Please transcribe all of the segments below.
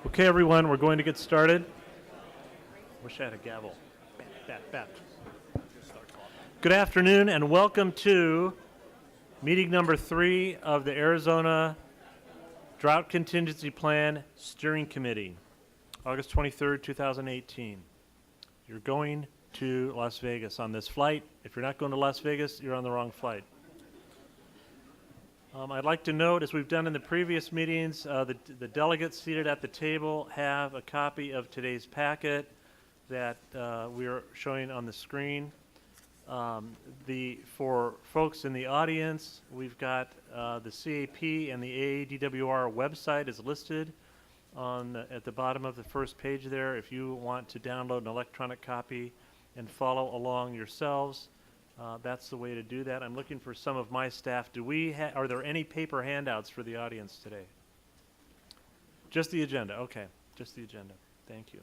Okay, everyone, we're going to get started. Wish I had a gavel. Bat. Good afternoon, and welcome to meeting number 3 of the Arizona Drought Contingency Plan Steering Committee, August 23rd, 2018. You're going to Las Vegas on this flight. If you're not going to Las Vegas, you're on the wrong flight. I'd like to note, as we've done in the previous meetings, the delegates seated at the table have a copy of today's packet that we are showing on the screen. For folks in the audience, we've got the CAP and the AADWR website is listed at the bottom of the first page there. If you want to download an electronic copy and follow along yourselves, that's the way to do that. I'm looking for some of my staff. Are there any paper handouts for the audience today? Just the agenda. Okay, just the agenda. Thank you.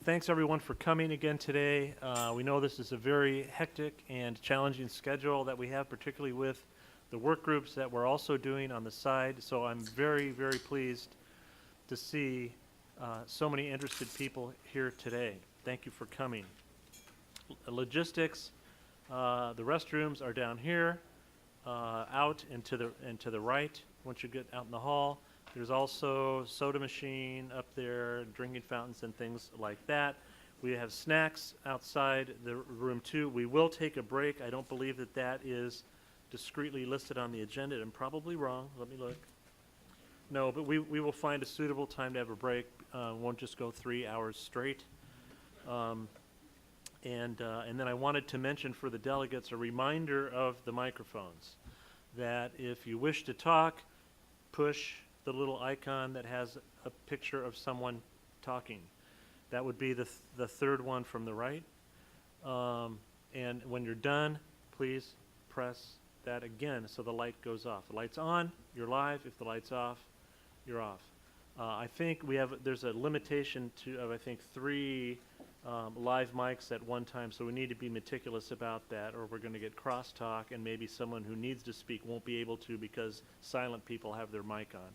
Thanks everyone for coming again today. We know this is a very hectic and challenging schedule that we have, particularly with the work groups that we're also doing on the side. So I'm very, very pleased to see so many interested people here today. Thank you for coming. Logistics, the restrooms are down here, out and to the right. Once you get out in the hall, there's also soda machine up there, drinking fountains and things like that. We have snacks outside the room too. We will take a break. I don't believe that is discreetly listed on the agenda. I'm probably wrong. Let me look. No, but we will find a suitable time to have a break. Won't just go 3 hours straight. And then I wanted to mention for the delegates a reminder of the microphones, that if you wish to talk, push the little icon that has a picture of someone talking. That would be the third one from the right. And when you're done, please press that again so the light goes off. The light's on, you're live. If the light's off, you're off. I think there's a limitation of I think 3 live mics at one time, so we need to be meticulous about that, or we're going to get crosstalk, and maybe someone who needs to speak won't be able to because silent people have their mic on.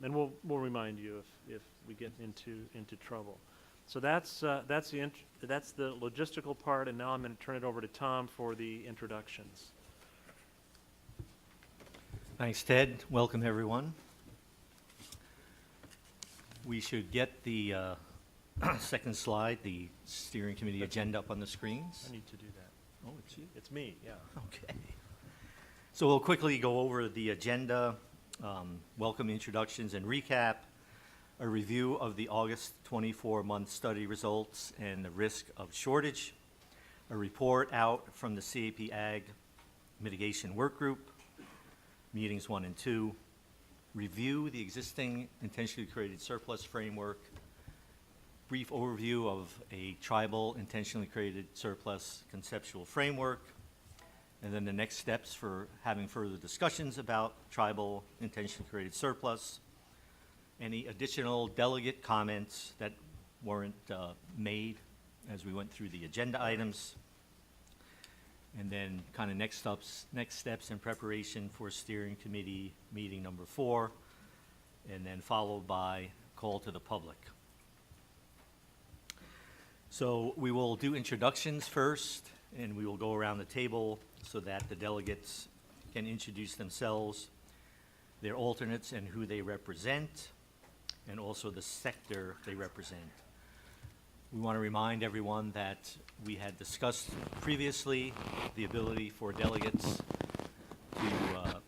And we'll remind you if we get into trouble. So that's the logistical part, and now I'm going to turn it over to Tom for the introductions. Thanks, Ted. Welcome, everyone. We should get the second slide, the steering committee agenda up on the screens. I need to do that. Oh, it's you? It's me, yeah. Okay. So we'll quickly go over the agenda, welcome introductions and recap, a review of the August 24-month study results and the risk of shortage, a report out from the CAP Ag Mitigation Work Group, meetings 1 and 2, review the existing intentionally created surplus framework, brief overview of a tribal intentionally created surplus conceptual framework, and then the next steps for having further discussions about tribal intentionally created surplus, any additional delegate comments that weren't made as we went through the agenda items, and then kind of next steps in preparation for steering committee meeting number 4, and then followed by call to the public. So we will do introductions first, and we will go around the table so that the delegates can introduce themselves, their alternates and who they represent, and also the sector they represent. We want to remind everyone that we had discussed previously the ability for delegates to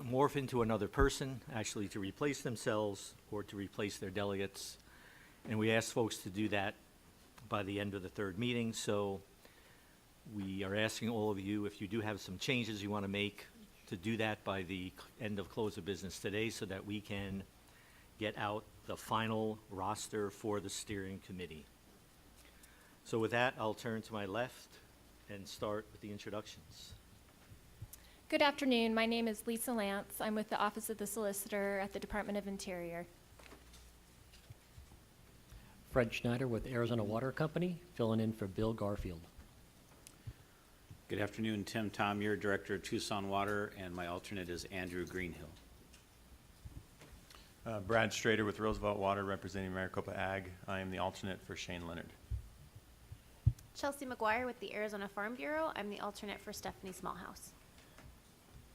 morph into another person, actually to replace themselves or to replace their delegates. And we asked folks to do that by the end of the 3rd meeting. So we are asking all of you, if you do have some changes you want to make, to do that by the end of close of business today so that we can get out the final roster for the steering committee. So with that, I'll turn to my left and start with the introductions. Good afternoon. My name is Lisa Lance. I'm with the Office of the Solicitor at the Department of Interior. Fred Schneider with Arizona Water Company, filling in for Bill Garfield. Good afternoon, Tim Tomier, Director of Tucson Water, and my alternate is Andrew Greenhill. Brad Strader with Roosevelt Water, representing Maricopa Ag. I am the alternate for Shane Leonard. Chelsea McGuire with the Arizona Farm Bureau. I'm the alternate for Stephanie Smallhouse.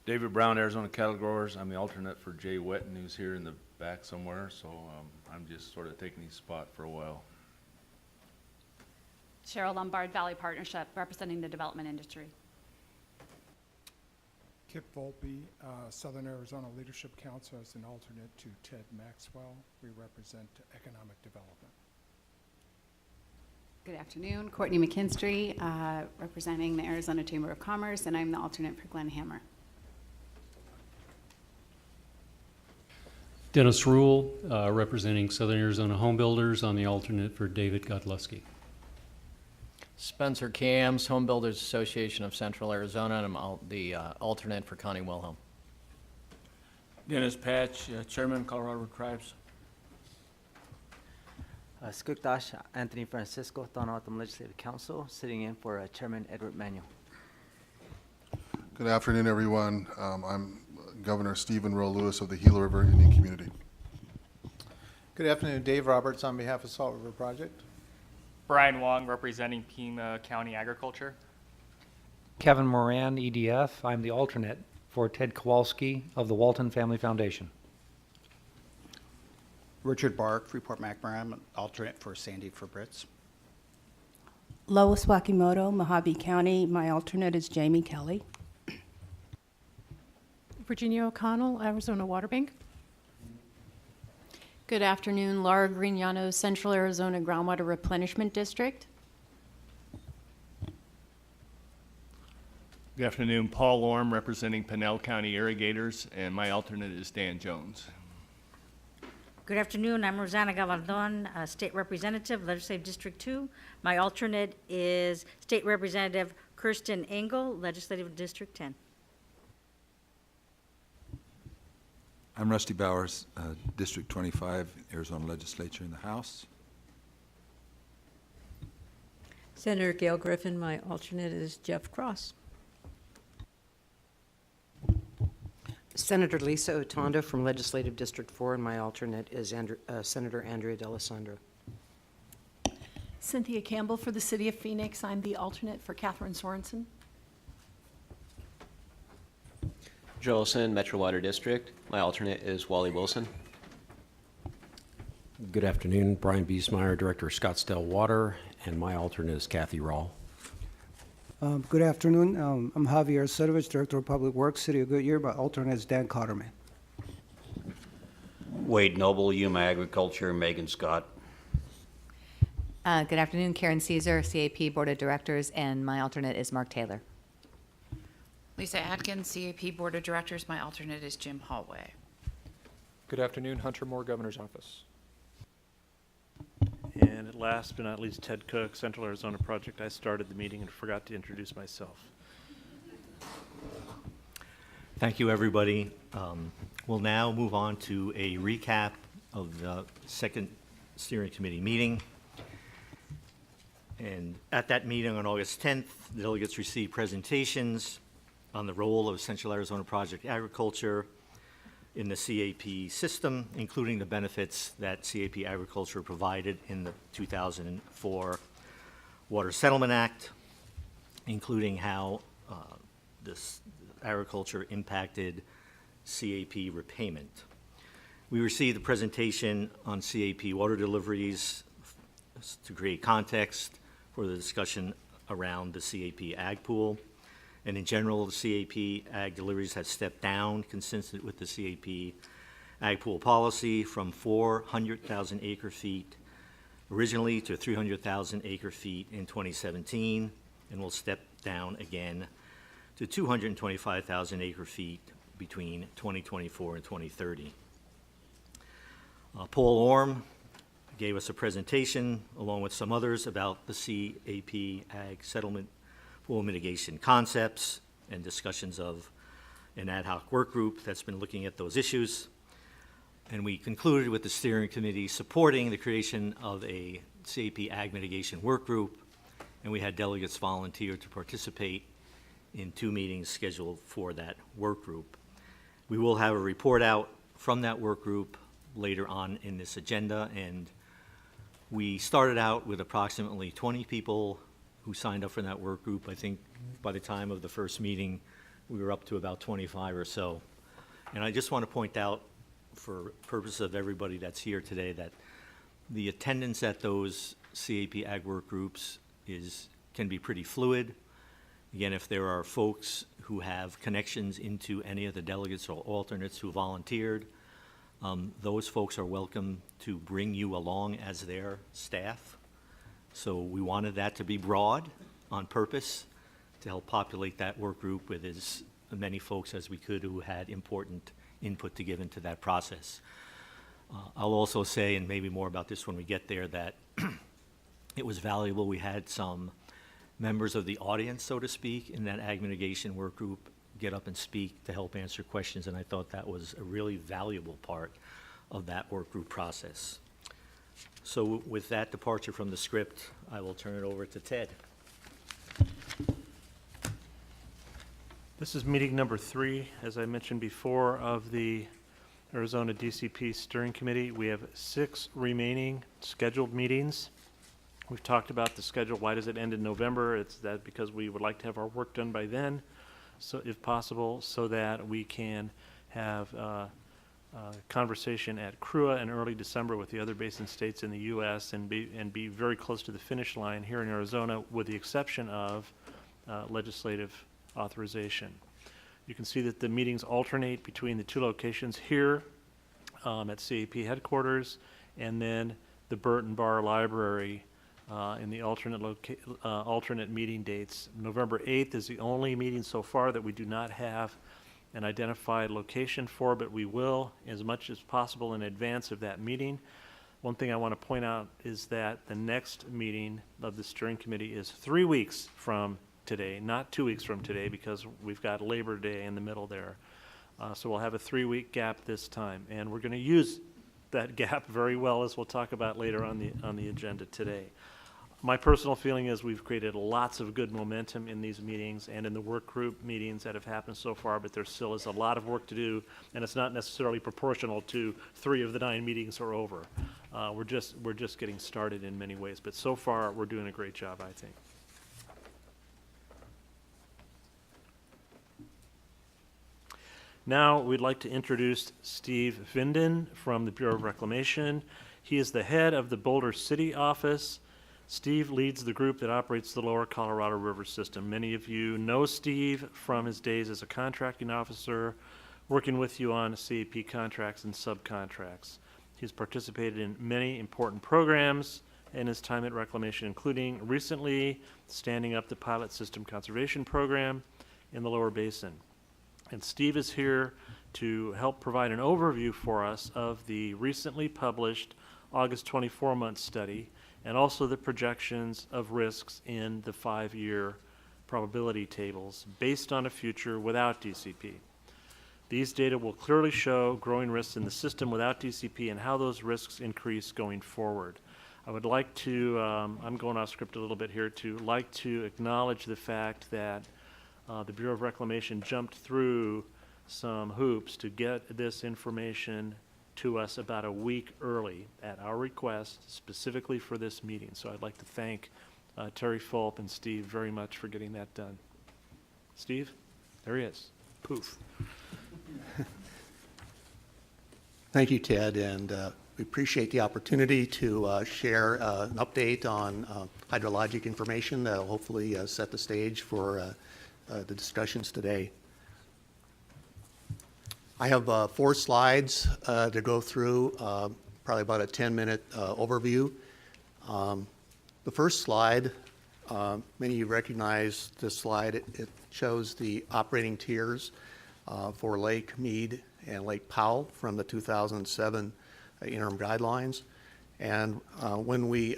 David Brown, Arizona Cattle Growers. I'm the alternate for Jay Wetton, who's here in the back somewhere, so I'm just sort of taking his spot for a while. Cheryl Lombard, Valley Partnership, representing the development industry. Kip Volpe, Southern Arizona Leadership Council, as an alternate to Ted Maxwell. We represent economic development. Good afternoon. Courtney McKinstry, representing the Arizona Chamber of Commerce, and I'm the alternate for Glenn Hammer. Dennis Rule, representing Southern Arizona Home Builders, on the alternate for David Godleski. Spencer Cams, Home Builders Association of Central Arizona, and I'm the alternate for Connie Wilhelm. Dennis Patch, Chairman, Colorado Tribes. Skukdash Anthony Francisco, Tohono Legislative Council, sitting in for Chairman Edward Manuel. Good afternoon, everyone. I'm Governor Stephen Rowe Lewis of the Gila River Indian Community. Good afternoon, Dave Roberts on behalf of Salt River Project. Brian Wong, representing Pima County Agriculture. Kevin Moran, EDF. I'm the alternate for Ted Kowalski of the Walton Family Foundation. Richard Bark, Freeport-McMoran, alternate for Sandy Fabritz. Lois Wakimoto, Mojave County. My alternate is Jamie Kelly. Virginia O'Connell, Arizona Water Bank. Good afternoon, Laura Grignano, Central Arizona Groundwater Replenishment District. Good afternoon, Paul Orm, representing Pinell County Irrigators, and my alternate is Dan Jones. Good afternoon, I'm Rosanna Galardon, State Representative, Legislative District 2. My alternate is State Representative Kirsten Engel, Legislative District 10. I'm Rusty Bowers, District 25, Arizona Legislature in the House. Senator Gail Griffin, my alternate is Jeff Cross. Senator Lisa Otondo from Legislative District 4, and my alternate is Senator Andrea D'Alessandro. Cynthia Campbell for the City of Phoenix. I'm the alternate for Catherine Sorensen. Jolson, Metro Water District. My alternate is Wally Wilson. Good afternoon, Brian Biesmeyer, Director of Scottsdale Water, and my alternate is Kathy Rawl. Good afternoon. I'm Javier Sedovich, Director of Public Works, City of Goodyear. My alternate is Dan Cotterman. Wade Noble, Yuma Agriculture, Megan Scott. Good afternoon, Karen Caesar, CAP Board of Directors, and my alternate is Mark Taylor. Lisa Atkins, CAP Board of Directors. My alternate is Jim Hallway. Good afternoon, Hunter Moore, Governor's Office. And last but not least, Ted Cook, Central Arizona Project. I started the meeting and forgot to introduce myself. Thank you, everybody. We'll now move on to a recap of the second steering committee meeting. And at that meeting on August 10th, the delegates received presentations on the role of Central Arizona Project Agriculture in the CAP system, including the benefits that CAP Agriculture provided in the 2004 Water Settlement Act, including how this agriculture impacted CAP repayment. We received a presentation on CAP water deliveries to create context for the discussion around the CAP Ag Pool. And in general, the CAP Ag deliveries have stepped down, consistent with the CAP Ag Pool policy, from 400,000 acre feet originally to 300,000 acre feet in 2017, and will step down again to 225,000 acre feet between 2024 and 2030. Paul Orm gave us a presentation, along with some others, about the CAP Ag settlement pool mitigation concepts and discussions of an ad hoc work group that's been looking at those issues. And we concluded with the steering committee supporting the creation of a CAP Ag mitigation work group, and we had delegates volunteer to participate in 2 meetings scheduled for that work group. We will have a report out from that work group later on in this agenda. And we started out with approximately 20 people who signed up for that work group. I think by the time of the first meeting, we were up to about 25 or so. And I just want to point out, for purpose of everybody that's here today, that the attendance at those CAP Ag work groups can be pretty fluid. Again, if there are folks who have connections into any of the delegates or alternates who volunteered, those folks are welcome to bring you along as their staff. So we wanted that to be broad on purpose to help populate that work group with as many folks as we could who had important input to give into that process. I'll also say, and maybe more about this when we get there, that it was valuable. We had some members of the audience, so to speak, in that ag mitigation work group get up and speak to help answer questions, and I thought that was a really valuable part of that work group process. So with that departure from the script, I will turn it over to Ted. This is meeting number 3, as I mentioned before, of the Arizona DCP Steering Committee. We have 6 remaining scheduled meetings. We've talked about the schedule. Why does it end in November? It's that because we would like to have our work done by then, so if possible, so that we can have conversation at CRUA in early December with the other basin states in the U.S. and be very close to the finish line here in Arizona, with the exception of legislative authorization. You can see that the meetings alternate between the 2 locations here at CAP headquarters, and then the Burton Bar Library in the alternate meeting dates. November 8th is the only meeting so far that we do not have an identified location for, but we will as much as possible in advance of that meeting. One thing I want to point out is that the next meeting of the steering committee is 3 weeks from today, not 2 weeks from today, because we've got Labor Day in the middle there. So we'll have a 3-week gap this time, and we're going to use that gap very well, as we'll talk about later on the agenda today. My personal feeling is we've created lots of good momentum in these meetings and in the work group meetings that have happened so far, but there still is a lot of work to do, and it's not necessarily proportional to 3 of the 9 meetings are over. We're just getting started in many ways, but so far we're doing a great job, I think. Now we'd like to introduce Steve Vinden from the Bureau of Reclamation. He is the head of the Boulder City office. Steve leads the group that operates the Lower Colorado River system. Many of you know Steve from his days as a contracting officer, working with you on CAP contracts and subcontracts. He's participated in many important programs in his time at Reclamation, including recently standing up the Pilot System Conservation Program in the Lower Basin. And Steve is here to help provide an overview for us of the recently published August 24-month study, and also the projections of risks in the 5-year probability tables based on a future without DCP. These data will clearly show growing risks in the system without DCP and how those risks increase going forward. I would like to, I'm going off script a little bit here, to acknowledge the fact that the Bureau of Reclamation jumped through some hoops to get this information to us about a week early at our request, specifically for this meeting. So I'd like to thank Terry Fulp and Steve very much for getting that done. Steve, there he is. Poof. Thank you, Ted, and we appreciate the opportunity to share an update on hydrologic information that will hopefully set the stage for the discussions today. I have 4 slides to go through, probably about a 10-minute overview. The first slide, many of you recognize this slide. It shows the operating tiers for Lake Mead and Lake Powell from the 2007 interim guidelines. And when we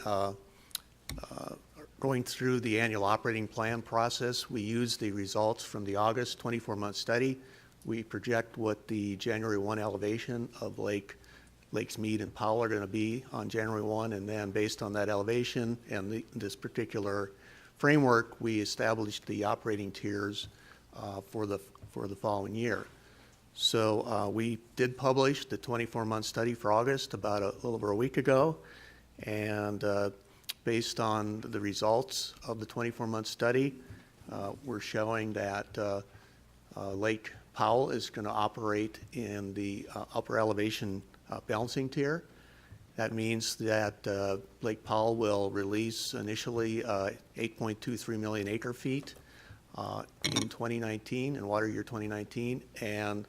going through the annual operating plan process, we use the results from the August 24-month study. We project what the January 1 elevation of Lakes Mead and Powell are going to be on January 1, and then based on that elevation and this particular framework, we established the operating tiers for the following year. So we did publish the 24-month study for August about a little over a week ago, and based on the results of the 24-month study, we're showing that Lake Powell is going to operate in the upper elevation balancing tier. That means that Lake Powell will release initially 8.23 million acre feet in 2019, in water year 2019, and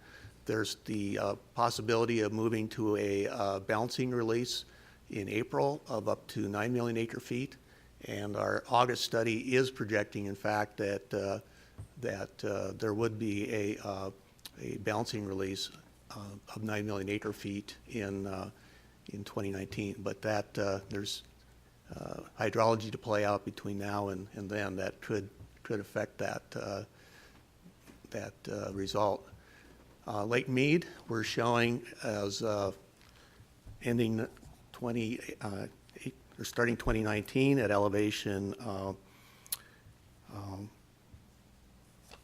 there's the possibility of moving to a balancing release in April of up to 9 million acre feet. And our August study is projecting, in fact, that there would be a balancing release of 9 million acre feet in 2019. But that there's hydrology to play out between now and then that could affect that result. Lake Mead, we're showing as ending starting 2019 at elevation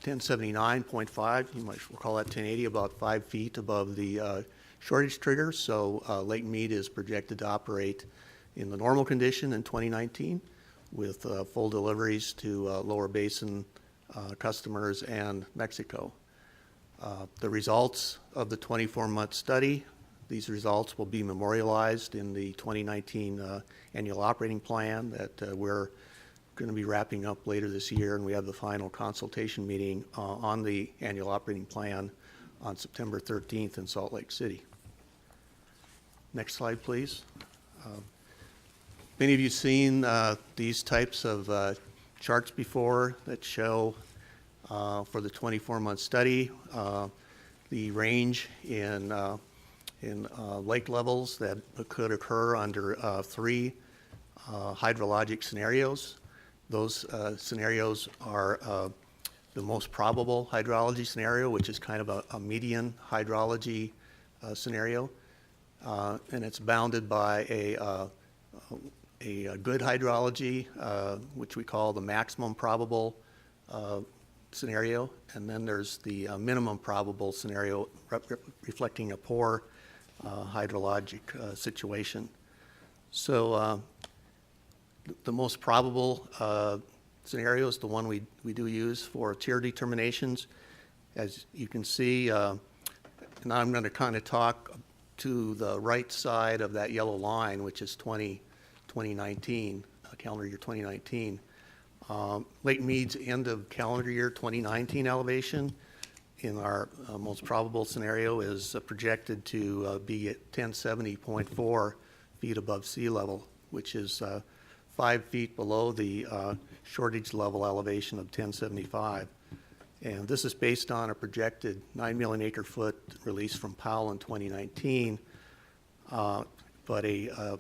1079.5. You might recall that 1080, about 5 feet above the shortage trigger. So Lake Mead is projected to operate in the normal condition in 2019 with full deliveries to lower basin customers and Mexico. The results of the 24-month study, these results will be memorialized in the 2019 annual operating plan that we're going to be wrapping up later this year, and we have the final consultation meeting on the annual operating plan on September 13th in Salt Lake City. Next slide, please. Many of you seen these types of charts before that show for the 24-month study the range in lake levels that could occur under three hydrologic scenarios. Those scenarios are the most probable hydrology scenario, which is kind of a median hydrology scenario, and it's bounded by a good hydrology, which we call the maximum probable scenario, and then there's the minimum probable scenario reflecting a poor hydrologic situation. So the most probable scenario is the one we do use for tier determinations. As you can see, now I'm going to kind of talk to the right side of that yellow line, which is 2019, calendar year 2019. Lake Mead's end of calendar year 2019 elevation in our most probable scenario is projected to be at 1070.4 feet above sea level, which is 5 feet below the shortage level elevation of 1075. And this is based on a projected 9 million acre foot release from Powell in 2019, but a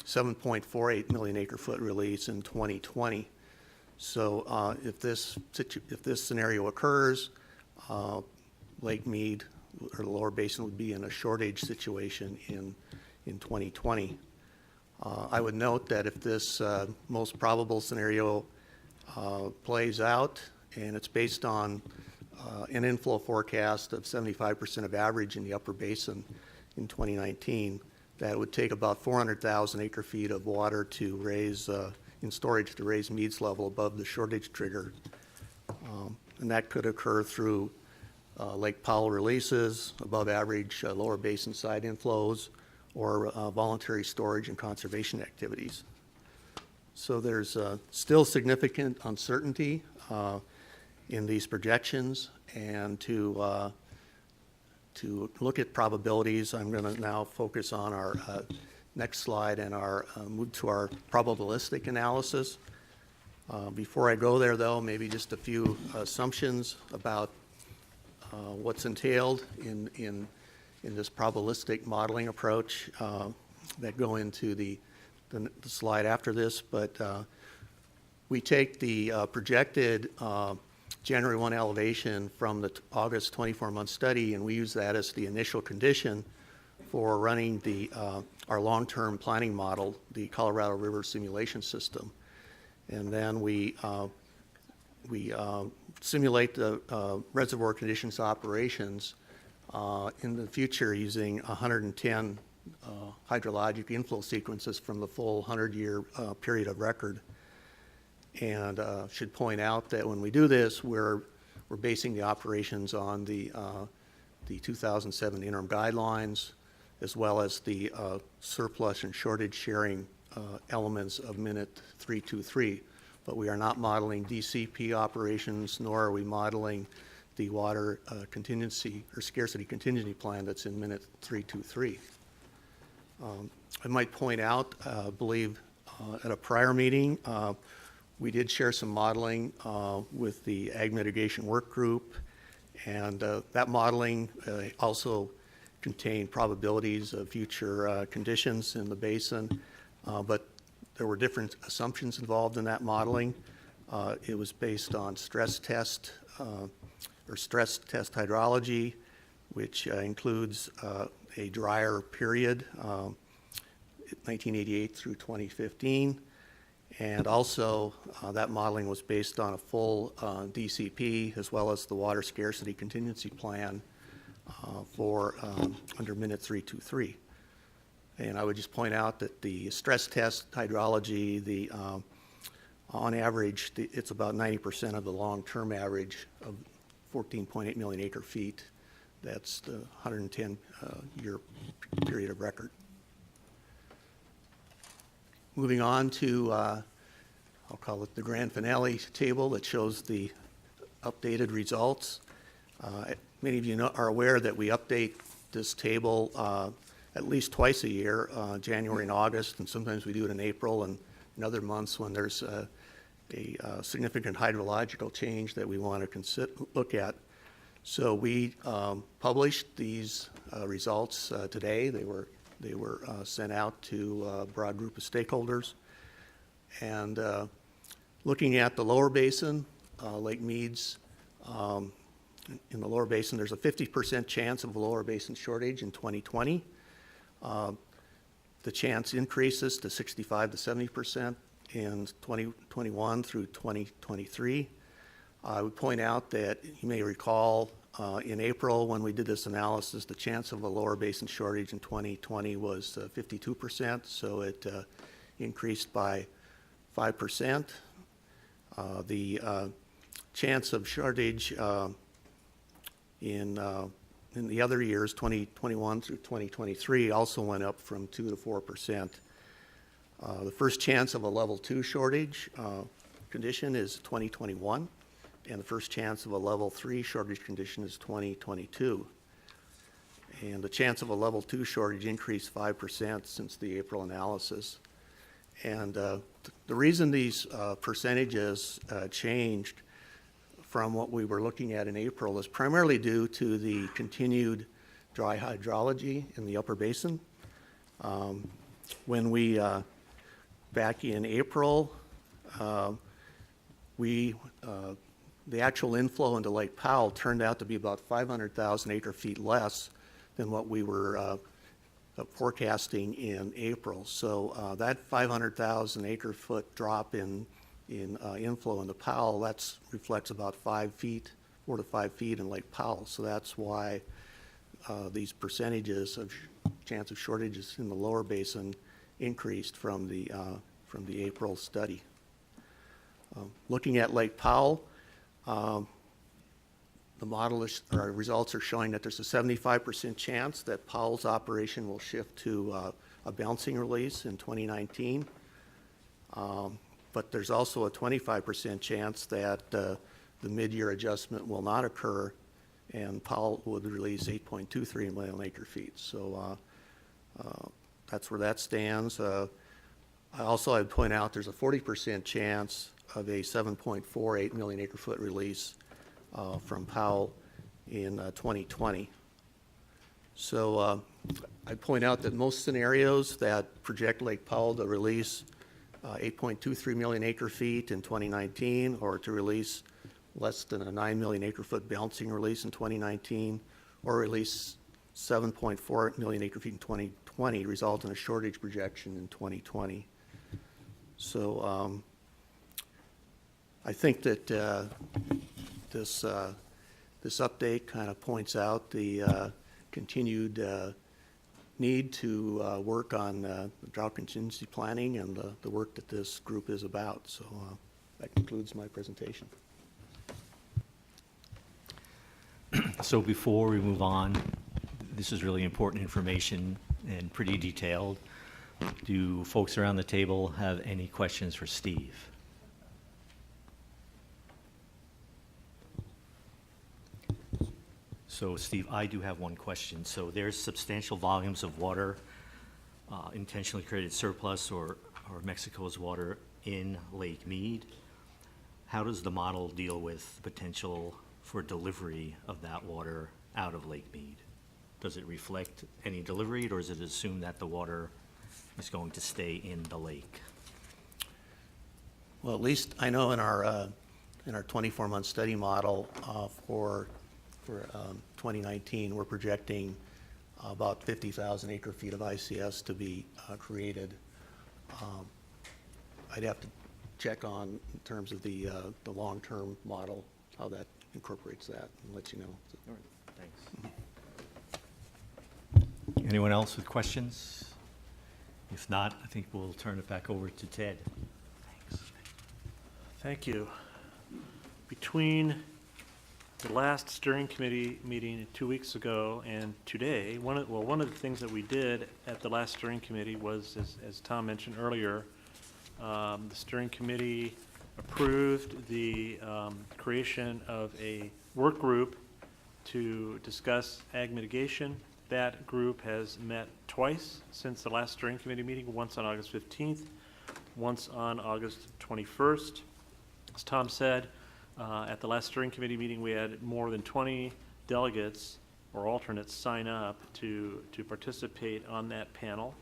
7.48 million acre foot release in 2020. So if this scenario occurs, Lake Mead or the lower basin would be in a shortage situation in 2020. I would note that if this most probable scenario plays out, and it's based on an inflow forecast of 75% of average in the upper basin in 2019, that it would take about 400,000 acre feet of water to raise, in storage to raise Mead's level above the shortage trigger. And that could occur through Lake Powell releases, above average lower basin side inflows, or voluntary storage and conservation activities. So there's still significant uncertainty in these projections, and to look at probabilities, I'm going to now focus on our next slide and move to our probabilistic analysis. Before I go there, though, maybe just a few assumptions about what's entailed in this probabilistic modeling approach that go into the slide after this. But we take the projected January 1 elevation from the August 24-month study, and we use that as the initial condition for running our long-term planning model, the Colorado River Simulation System. And then we simulate the reservoir conditions operations in the future using 110 hydrologic inflow sequences from the full 100-year period of record. And should point out that when we do this, we're basing the operations on the 2007 interim guidelines, as well as the surplus and shortage sharing elements of Minute 323. But we are not modeling DCP operations, nor are we modeling the water contingency or scarcity contingency plan that's in Minute 323. I might point out, I believe at a prior meeting, we did share some modeling with the Ag Mitigation Work Group, and that modeling also contained probabilities of future conditions in the basin, but there were different assumptions involved in that modeling. It was based on stress test hydrology, which includes a drier period, 1988 through 2015. And also, that modeling was based on a full DCP, as well as the water scarcity contingency plan for under Minute 323. And I would just point out that the stress test hydrology, on average, it's about 90% of the long-term average of 14.8 million acre feet. That's the 110-year period of record. Moving on to, I'll call it the grand finale table that shows the updated results. Many of you are aware that we update this table at least twice a year, January and August, and sometimes we do it in April and in other months when there's a significant hydrological change that we want to look at. So we published these results today. They were sent out to a broad group of stakeholders. And looking at the lower basin, Lake Mead's, in the lower basin, there's a 50% chance of a lower basin shortage in 2020. The chance increases to 65 to 70% in 2021 through 2023. I would point out that you may recall in April when we did this analysis, the chance of a lower basin shortage in 2020 was 52%, so it increased by 5%. The chance of shortage in the other years, 2021 through 2023, also went up from 2 to 4%. The first chance of a level 2 shortage condition is 2021, and the first chance of a level 3 shortage condition is 2022. And the chance of a level 2 shortage increased 5% since the April analysis. And the reason these percentages changed from what we were looking at in April is primarily due to the continued dry hydrology in the upper basin. When we, back in April, the actual inflow into Lake Powell turned out to be about 500,000 acre feet less than what we were forecasting in April. So that 500,000 acre foot drop in inflow into Powell, that reflects about 4 to 5 feet in Lake Powell. So that's why these percentages of chance of shortages in the lower basin increased from the April study. Looking at Lake Powell, the model results are showing that there's a 75% chance that Powell's operation will shift to a bouncing release in 2019. But there's also a 25% chance that the mid-year adjustment will not occur, and Powell would release 8.23 million acre feet. So that's where that stands. I'd point out there's a 40% chance of a 7.48 million acre foot release from Powell in 2020. So I'd point out that most scenarios that project Lake Powell to release 8.23 million acre feet in 2019, or to release less than a 9 million acre foot bouncing release in 2019, or release 7.4 million acre feet in 2020, result in a shortage projection in 2020. So I think that this update kind of points out the continued need to work on drought contingency planning and the work that this group is about. So that concludes my presentation. So before we move on, this is really important information and pretty detailed. Do folks around the table have any questions for Steve? So Steve, I do have one question. So there's substantial volumes of water, intentionally created surplus or Mexico's water in Lake Mead. How does the model deal with the potential for delivery of that water out of Lake Mead? Does it reflect any delivery, or does it assume that the water is going to stay in the lake? Well, at least I know in our 24-month study model for 2019, we're projecting about 50,000 acre-feet of ICS to be created. I'd have to check on in terms of the long-term model, how that incorporates that, and let you know. All right, thanks. Anyone else with questions? If not, I think we'll turn it back over to Ted. Thanks. Thank you. Between the last steering committee meeting 2 weeks ago and today, one of the things that we did at the last steering committee was, as Tom mentioned earlier, the steering committee approved the creation of a work group to discuss ag mitigation. That group has met twice since the last steering committee meeting, once on August 15th, once on August 21st. As Tom said, at the last steering committee meeting, we had more than 20 delegates or alternates sign up to participate on that panel.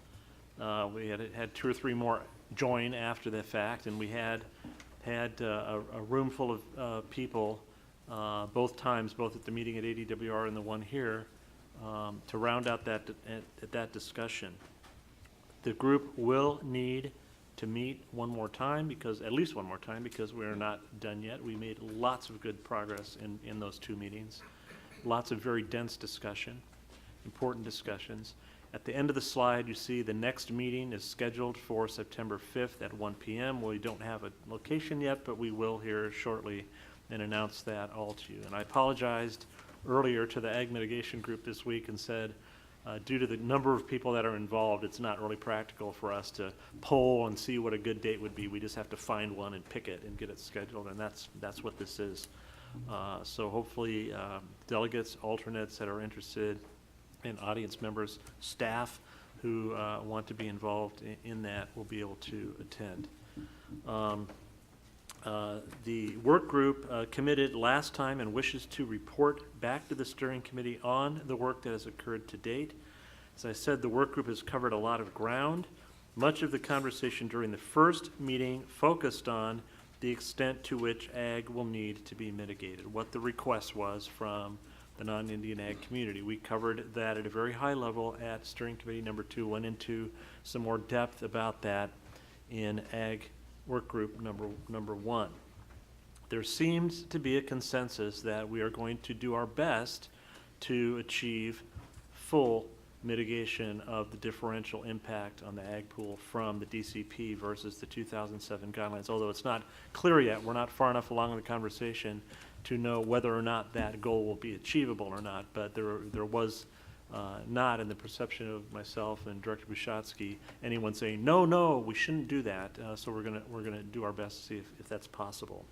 We had 2 or 3 more join after the fact, and we had a room full of people both times, both at the meeting at ADWR and the one here, to round out that discussion. The group will need to meet at least one more time, because we're not done yet. We made lots of good progress in those 2 meetings. Lots of very dense discussion, important discussions. At the end of the slide, you see the next meeting is scheduled for September 5th at 1 p.m. We don't have a location yet, but we will here shortly and announce that all to you. And I apologized earlier to the ag mitigation group this week and said, due to the number of people that are involved, it's not really practical for us to poll and see what a good date would be. We just have to find one and pick it and get it scheduled, and that's what this is. So hopefully delegates, alternates that are interested, and audience members, staff who want to be involved in that will be able to attend. The work group committed last time and wishes to report back to the steering committee on the work that has occurred to date. As I said, the work group has covered a lot of ground. Much of the conversation during the first meeting focused on the extent to which ag will need to be mitigated, what the request was from the non-Indian ag community. We covered that at a very high level at steering committee number 2, went into some more depth about that in ag work group number 1. There seems to be a consensus that we are going to do our best to achieve full mitigation of the differential impact on the ag pool from the DCP versus the 2007 guidelines. Although it's not clear yet, we're not far enough along in the conversation to know whether or not that goal will be achievable or not. But there was not, in the perception of myself and Director Bushatsky, anyone saying no, we shouldn't do that. So we're gonna do our best to see if that's possible.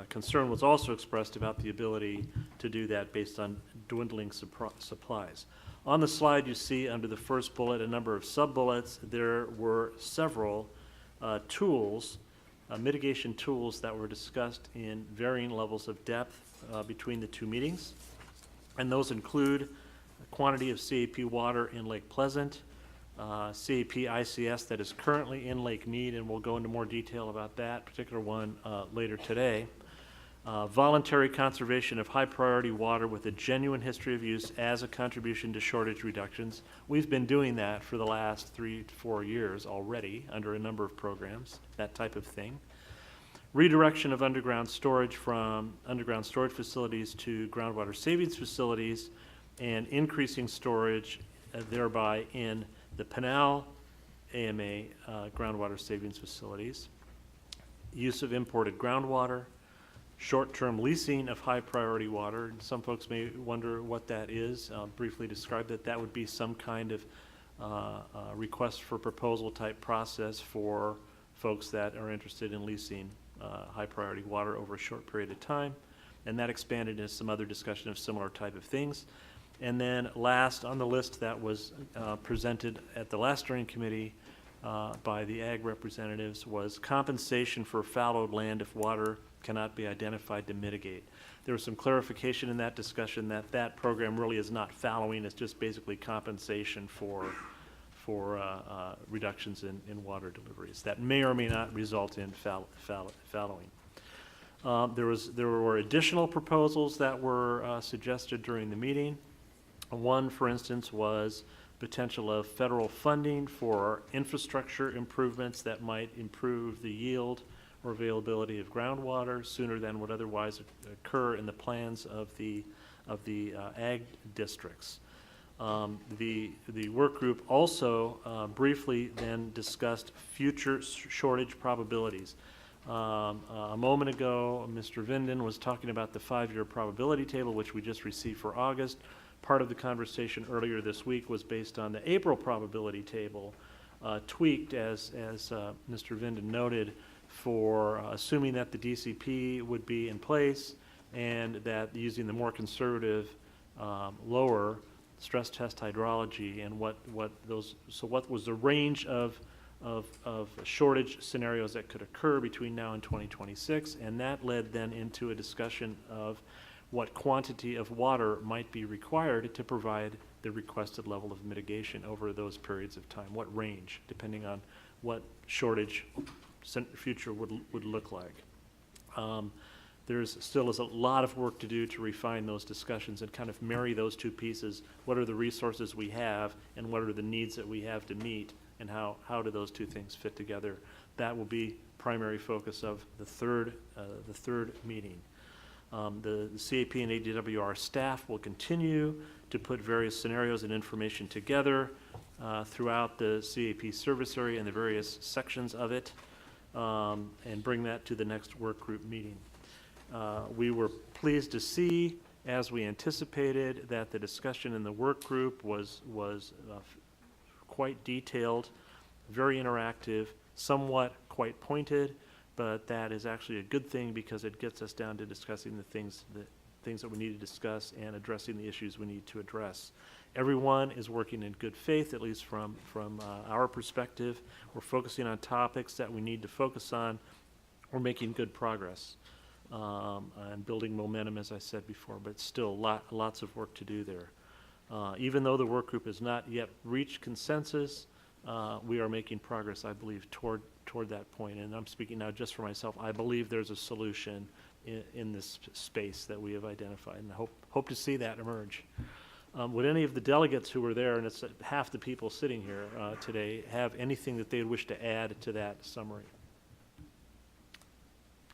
Concern was also expressed about the ability to do that based on dwindling supplies. On the slide, you see under the first bullet a number of sub-bullets. There were several tools, mitigation tools, that were discussed in varying levels of depth between the 2 meetings. And those include a quantity of CAP water in Lake Pleasant, CAP ICS that is currently in Lake Mead, and we'll go into more detail about that particular one later today. Voluntary conservation of high priority water with a genuine history of use as a contribution to shortage reductions. We've been doing that for the last 3 to 4 years already under a number of programs, that type of thing. redirection of underground storage from underground storage facilities to groundwater savings facilities, and increasing storage thereby in the Pinal AMA groundwater savings facilities, use of imported groundwater, short-term leasing of high-priority water. And some folks may wonder what that is. I'll briefly describe that. That would be some kind of request for proposal type process for folks that are interested in leasing high-priority water over a short period of time. And that expanded into some other discussion of similar type of things. And then last on the list that was presented at the last steering committee by the ag representatives was compensation for fallowed land if water cannot be identified to mitigate. There was some clarification in that discussion that that program really is not fallowing, it's just basically compensation for reductions in water deliveries that may or may not result in fallowing. There were additional proposals that were suggested during the meeting. One, for instance, was potential of federal funding for infrastructure improvements that might improve the yield or availability of groundwater sooner than would otherwise occur in the plans of the ag districts. The work group also briefly then discussed future shortage probabilities. A moment ago, Mr. Vinden was talking about the 5-year probability table, which we just received for August. Part of the conversation earlier this week was based on the April probability table, tweaked, as Mr. Vinden noted, for assuming that the DCP would be in place and that using the more conservative, lower stress test hydrology and what was the range of shortage scenarios that could occur between now and 2026, and that led then into a discussion of what quantity of water might be required to provide the requested level of mitigation over those periods of time, what range, depending on what shortage future would look like. There's still is a lot of work to do to refine those discussions and kind of marry those two pieces. What are the resources we have and what are the needs that we have to meet, and how do those two things fit together? That will be primary focus of the third meeting. The CAP and ADWR staff will continue to put various scenarios and information together throughout the CAP service area and the various sections of it, and bring that to the next work group meeting. We were pleased to see, as we anticipated, that the discussion in the work group was quite detailed, very interactive, somewhat quite pointed, but that is actually a good thing because it gets us down to discussing the things that we need to discuss and addressing the issues we need to address. Everyone is working in good faith, at least from our perspective. We're focusing on topics that we need to focus on. We're making good progress and building momentum, as I said before, but still lots of work to do there. Even though the work group has not yet reached consensus, we are making progress, I believe, toward that point. And I'm speaking now just for myself. I believe there's a solution in this space that we have identified, and I hope to see that emerge. Would any of the delegates who were there, and it's half the people sitting here today, have anything that they would wish to add to that summary?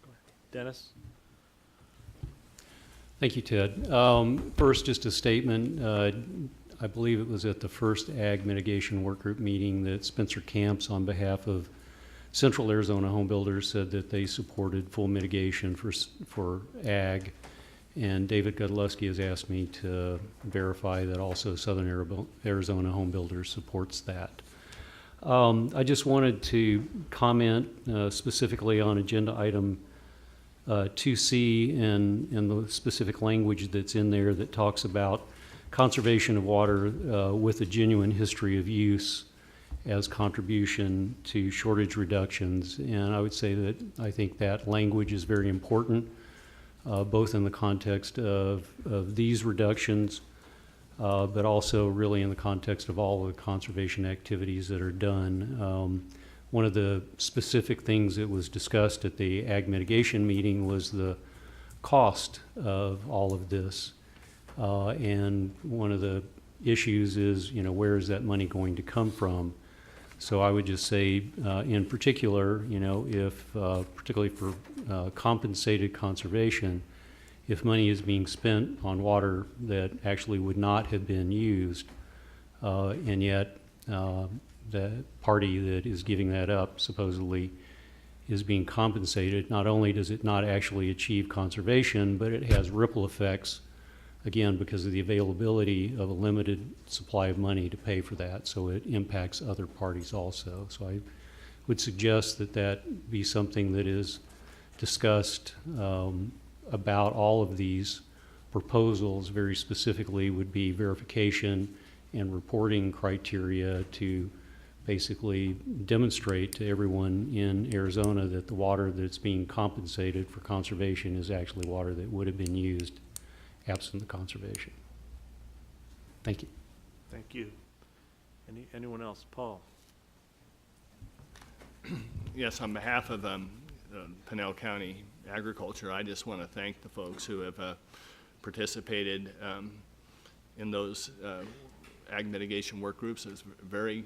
Go ahead. Dennis? Thank you, Ted. First, just a statement. I believe it was at the first Ag Mitigation Workgroup meeting that Spencer Camps, on behalf of Central Arizona Home Builders, said that they supported full mitigation for ag. And David Godleski has asked me to verify that also Southern Arizona Home Builders supports that. I just wanted to comment specifically on agenda item 2C and the specific language that's in there that talks about conservation of water with a genuine history of use as contribution to shortage reductions. And I would say that I think that language is very important, both in the context of these reductions, but also really in the context of all of the conservation activities that are done. One of the specific things that was discussed at the ag mitigation meeting was the cost of all of this. And one of the issues is, where is that money going to come from? So I would just say, in particular, you know, if, particularly for compensated conservation, if money is being spent on water that actually would not have been used, and yet the party that is giving that up supposedly is being compensated, not only does it not actually achieve conservation, but it has ripple effects, again, because of the availability of a limited supply of money to pay for that, so it impacts other parties also. So I would suggest that that be something that is discussed about all of these proposals. Very specifically would be verification and reporting criteria to basically demonstrate to everyone in Arizona that the water that's being compensated for conservation is actually water that would have been used absent the conservation. Thank you. Thank you. Anyone else? Paul? Yes, on behalf of Pinell County Agriculture, I just want to thank the folks who have participated in those ag mitigation work groups. It's very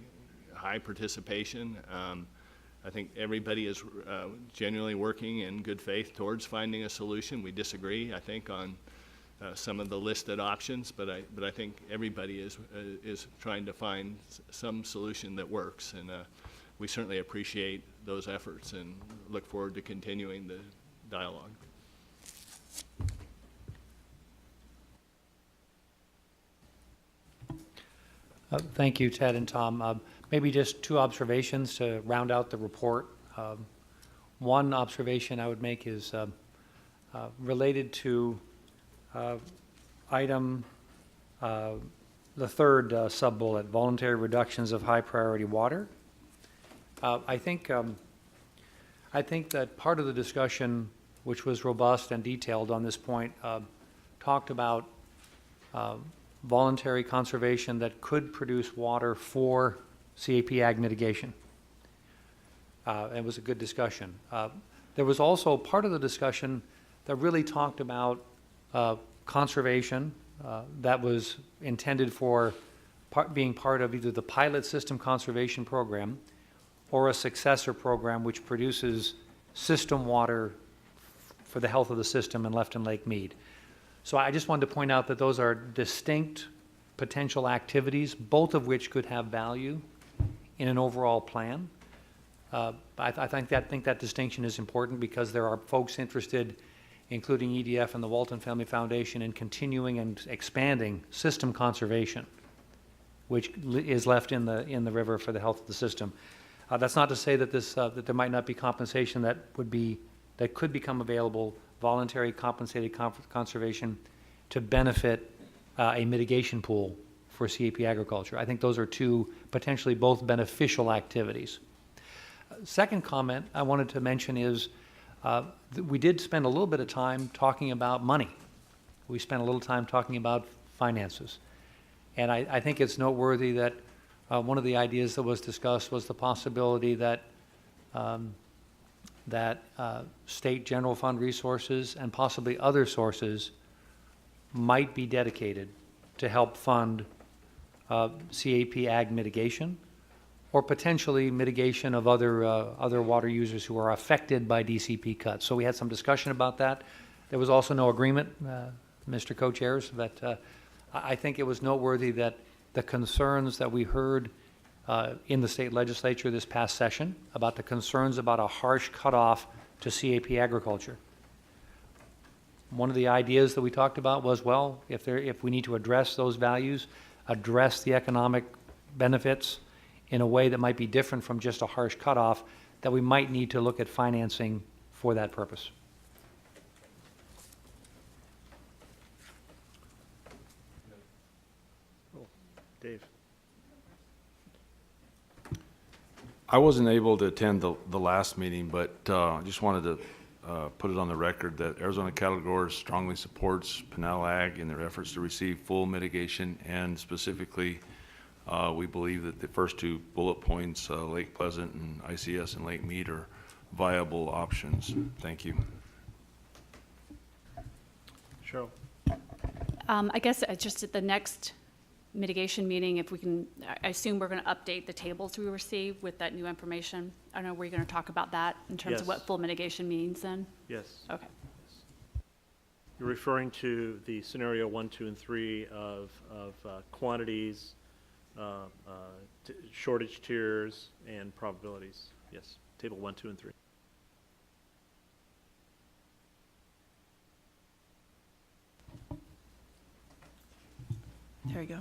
high participation. I think everybody is genuinely working in good faith towards finding a solution. We disagree, I think, on some of the listed options, but I think everybody is trying to find some solution that works, and we certainly appreciate those efforts and look forward to continuing the dialogue. Thank you, Ted and Tom. Maybe just two observations to round out the report. One observation I would make is related to item, the third sub-bullet, voluntary reductions of high priority water. I think that part of the discussion, which was robust and detailed on this point, talked about voluntary conservation that could produce water for CAP ag mitigation. It was a good discussion. There was also part of the discussion that really talked about conservation that was intended for being part of either the pilot system conservation program or a successor program which produces system water for the health of the system in Lefton Lake Mead. So I just wanted to point out that those are distinct potential activities, both of which could have value in an overall plan. I think that distinction is important because there are folks interested, including EDF and the Walton Family Foundation, in continuing and expanding system conservation, which is left in the river for the health of the system. That's not to say that that there might not be compensation that could become available, voluntary compensated conservation, to benefit a mitigation pool for CAP agriculture. I think those are two potentially both beneficial activities. Second comment I wanted to mention is we did spend a little bit of time talking about money. We spent a little time talking about finances. And I think it's noteworthy that one of the ideas that was discussed was the possibility that state general fund resources and possibly other sources might be dedicated to help fund CAP ag mitigation, or potentially mitigation of other water users who are affected by DCP cuts. So we had some discussion about that. There was also no agreement, Mr. Co-Chairs, but I think it was noteworthy that the concerns that we heard in the state legislature this past session about the concerns about a harsh cutoff to CAP agriculture. One of the ideas that we talked about was, well, if we need to address those values, address the economic benefits in a way that might be different from just a harsh cutoff, that we might need to look at financing for that purpose. Cool. Dave. I wasn't able to attend the last meeting, but I just wanted to put it on the record that Arizona Cattle Growers strongly supports Pinell Ag in their efforts to receive full mitigation, and specifically we believe that the first two bullet points, Lake Pleasant and ICS and Lake Mead, are viable options. Thank you. Cheryl. I guess just at the next mitigation meeting, if we can, I assume we're going to update the tables we receive with that new information. I don't know, were you going to talk about that in terms Yes. of what full mitigation means then? Yes. Okay. You're referring to the scenario 1, 2, and 3 of quantities, shortage tiers, and probabilities. Yes, table 1, 2, and 3. There you go.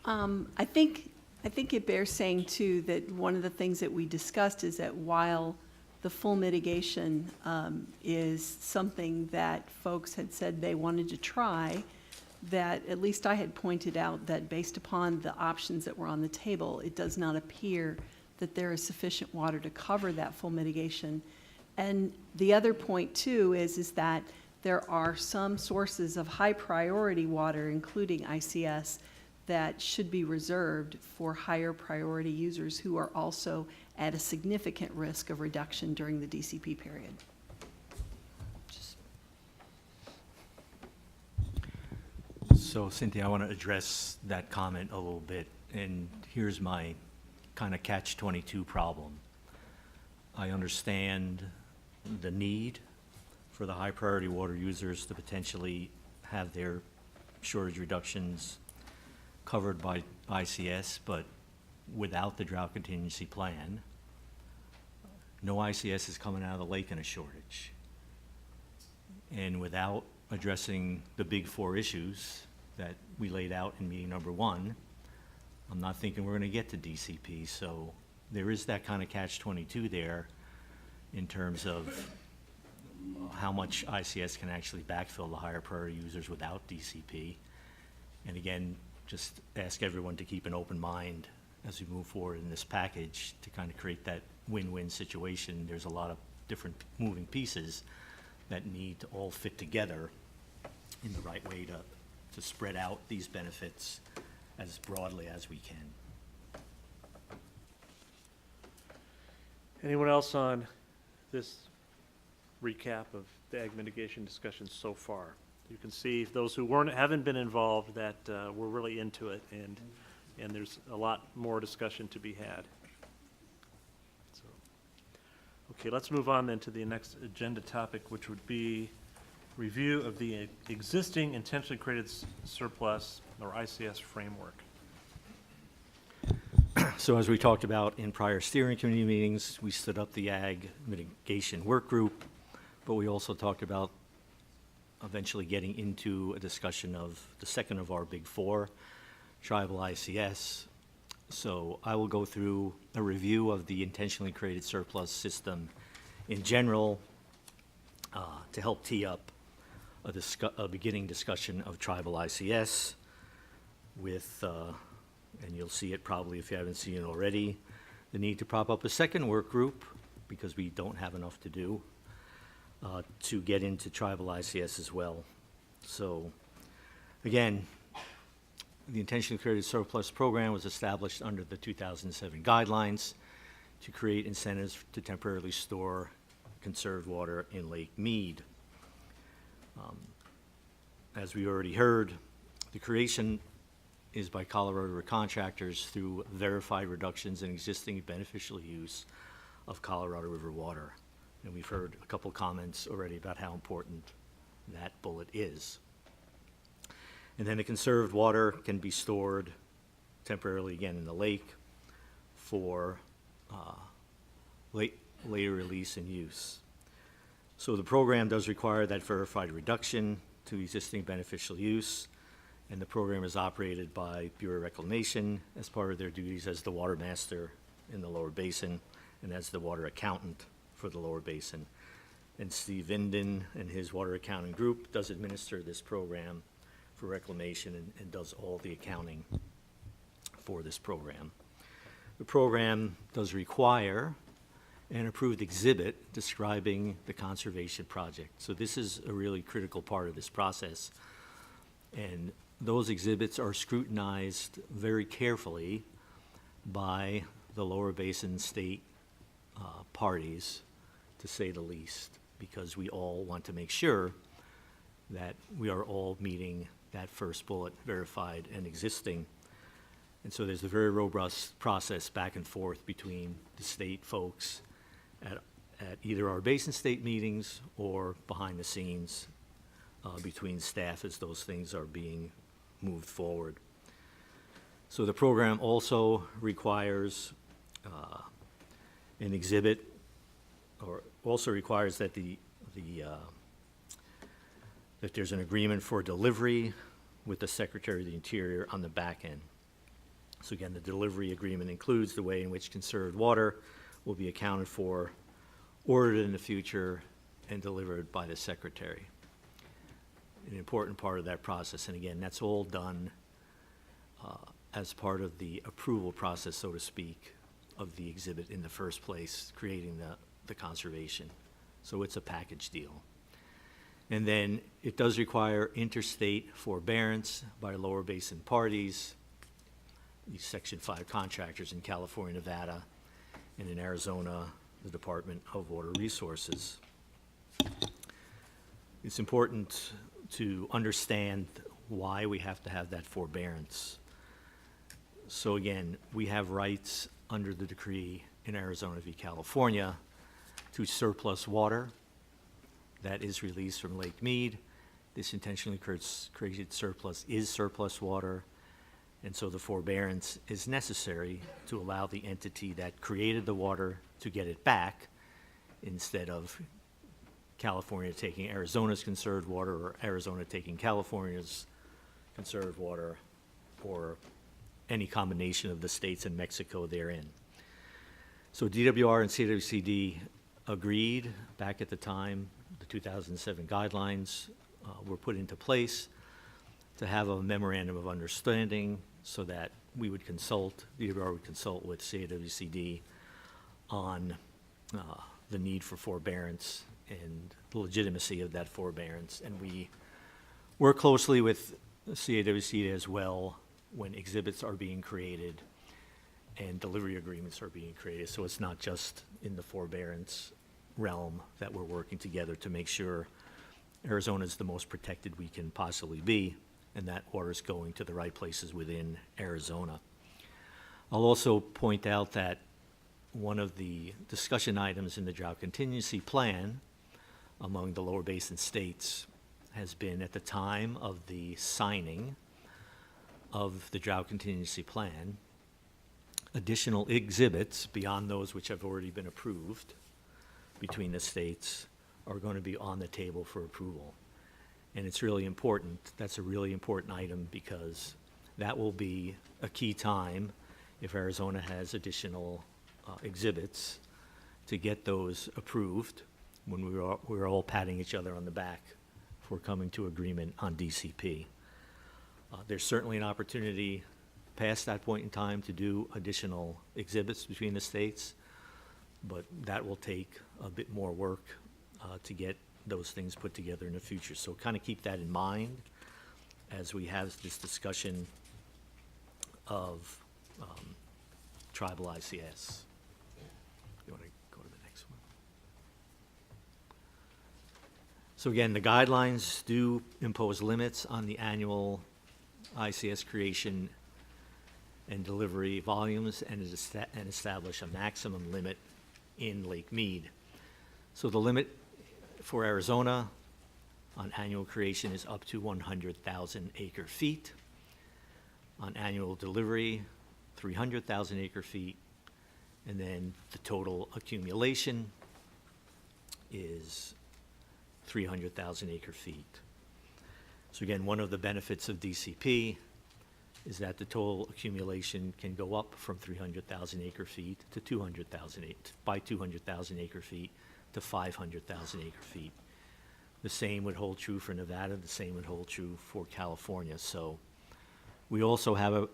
I think it bears saying too that one of the things that we discussed is that while the full mitigation is something that folks had said they wanted to try, that at least I had pointed out that based upon the options that were on the table, it does not appear that there is sufficient water to cover that full mitigation. And the other point too is that there are some sources of high priority water, including ICS, that should be reserved for higher priority users who are also at a significant risk of reduction during the DCP period. So Cynthia, I want to address that comment a little bit, and here's my kind of catch-22 problem. I understand the need for the high priority water users to potentially have their shortage reductions covered by ICS, but without the drought contingency plan, no ICS is coming out of the lake in a shortage. And without addressing the big four issues that we laid out in meeting number 1, I'm not thinking we're going to get to DCP. So there is that kind of catch-22 there in terms of how much ICS can actually backfill the higher priority users without DCP. And again, just ask everyone to keep an open mind as we move forward in this package to kind of create that win-win situation. There's a lot of different moving pieces that need to all fit together in the right way to spread out these benefits as broadly as we can. Anyone else on this recap of the ag mitigation discussion so far? You can see those who haven't been involved that we're really into it, and there's a lot more discussion to be had. So, okay, let's move on then to the next agenda topic, which would be review of the existing intentionally created surplus, or ICS framework. So as we talked about in prior steering committee meetings, we stood up the ag mitigation work group, but we also talked about eventually getting into a discussion of the second of our big four, tribal ICS. So I will go through a review of the intentionally created surplus system in general to help tee up a beginning discussion of tribal ICS with, and you'll see it probably if you haven't seen it already, the need to prop up a second work group because we don't have enough to do to get into tribal ICS as well. So again, the intentionally created surplus program was established under the 2007 guidelines to create incentives to temporarily store conserved water in Lake Mead. As we already heard, the creation is by Colorado River contractors through verified reductions in existing beneficial use of Colorado River water. And we've heard a couple comments already about how important that bullet is. And then the conserved water can be stored temporarily again in the lake for later release and use. So the program does require that verified reduction to existing beneficial use, and the program is operated by Bureau of Reclamation as part of their duties as the water master in the lower basin and as the water accountant for the lower basin. And Steve Vinden and his water accounting group does administer this program for reclamation and does all the accounting for this program. The program does require an approved exhibit describing the conservation project. So this is a really critical part of this process. And those exhibits are scrutinized very carefully by the lower basin state parties, to say the least, because we all want to make sure that we are all meeting that first bullet, verified and existing And so there's a very robust process back and forth between the state folks at either our basin state meetings or behind the scenes between staff as those things are being moved forward. So the program also requires an exhibit, or also requires that that there's an agreement for delivery with the Secretary of the Interior on the back end. So again, the delivery agreement includes the way in which conserved water will be accounted for, ordered in the future, and delivered by the Secretary. An important part of that process, and again, that's all done as part of the approval process, so to speak, of the exhibit in the first place, creating the conservation. So it's a package deal. And then it does require interstate forbearance by lower basin parties, these Section 5 contractors in California, Nevada, and in Arizona, the Department of Water Resources. It's important to understand why we have to have that forbearance. So again, we have rights under the decree in Arizona v. California to surplus water that is released from Lake Mead. This intentionally created surplus is surplus water, and so the forbearance is necessary to allow the entity that created the water to get it back, instead of California taking Arizona's conserved water, or Arizona taking California's conserved water, or any combination of the states and Mexico therein. So DWR and CWCD agreed back at the time the 2007 guidelines were put into place to have a memorandum of understanding so that we would consult, DWR would consult with CWCD on the need for forbearance and the legitimacy of that forbearance. And we work closely with CWCD as well when exhibits are being created and delivery agreements are being created. So it's not just in the forbearance realm that we're working together to make sure Arizona is the most protected we can possibly be, and that water is going to the right places within Arizona. I'll also point out that one of the discussion items in the drought contingency plan among the lower basin states has been, at the time of the signing of the drought contingency plan, additional exhibits beyond those which have already been approved between the states are going to be on the table for approval. And it's really important. That's a really important item, because that will be a key time, if Arizona has additional exhibits, to get those approved when we're all patting each other on the back for coming to agreement on DCP. There's certainly an opportunity past that point in time to do additional exhibits between the states, but that will take a bit more work to get those things put together in the future. So kind of keep that in mind as we have this discussion of tribal ICS. You want to go to the next one? So again, the guidelines do impose limits on the annual ICS creation and delivery volumes, and establish a maximum limit in Lake Mead. So the limit for Arizona on annual creation is up to 100,000 acre feet. On annual delivery, 300,000 acre feet. And then the total accumulation is 300,000 acre feet. So again, one of the benefits of DCP is that the total accumulation can go up from 300,000 acre feet to 200,000 acre feet to 500,000 acre feet. The same would hold true for Nevada, the same would hold true for California. So we also have a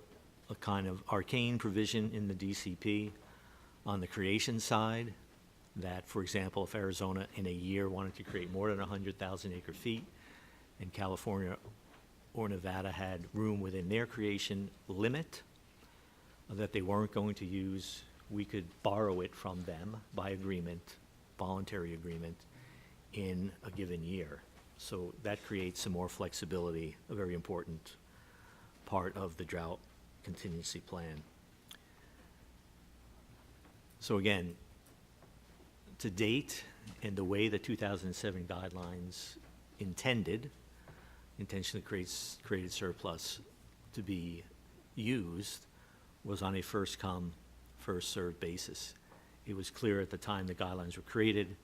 kind of arcane provision in the DCP on the creation side that, for example, if Arizona in a year wanted to create more than 100,000 acre feet, and California or Nevada had room within their creation limit that they weren't going to use, we could borrow it from them by agreement, voluntary agreement, in a given year. So that creates some more flexibility, a very important part of the drought contingency plan. So again, to date, and the way the 2007 guidelines intentionally created surplus to be used, was on a first come, first served basis. It was clear at the time the guidelines were created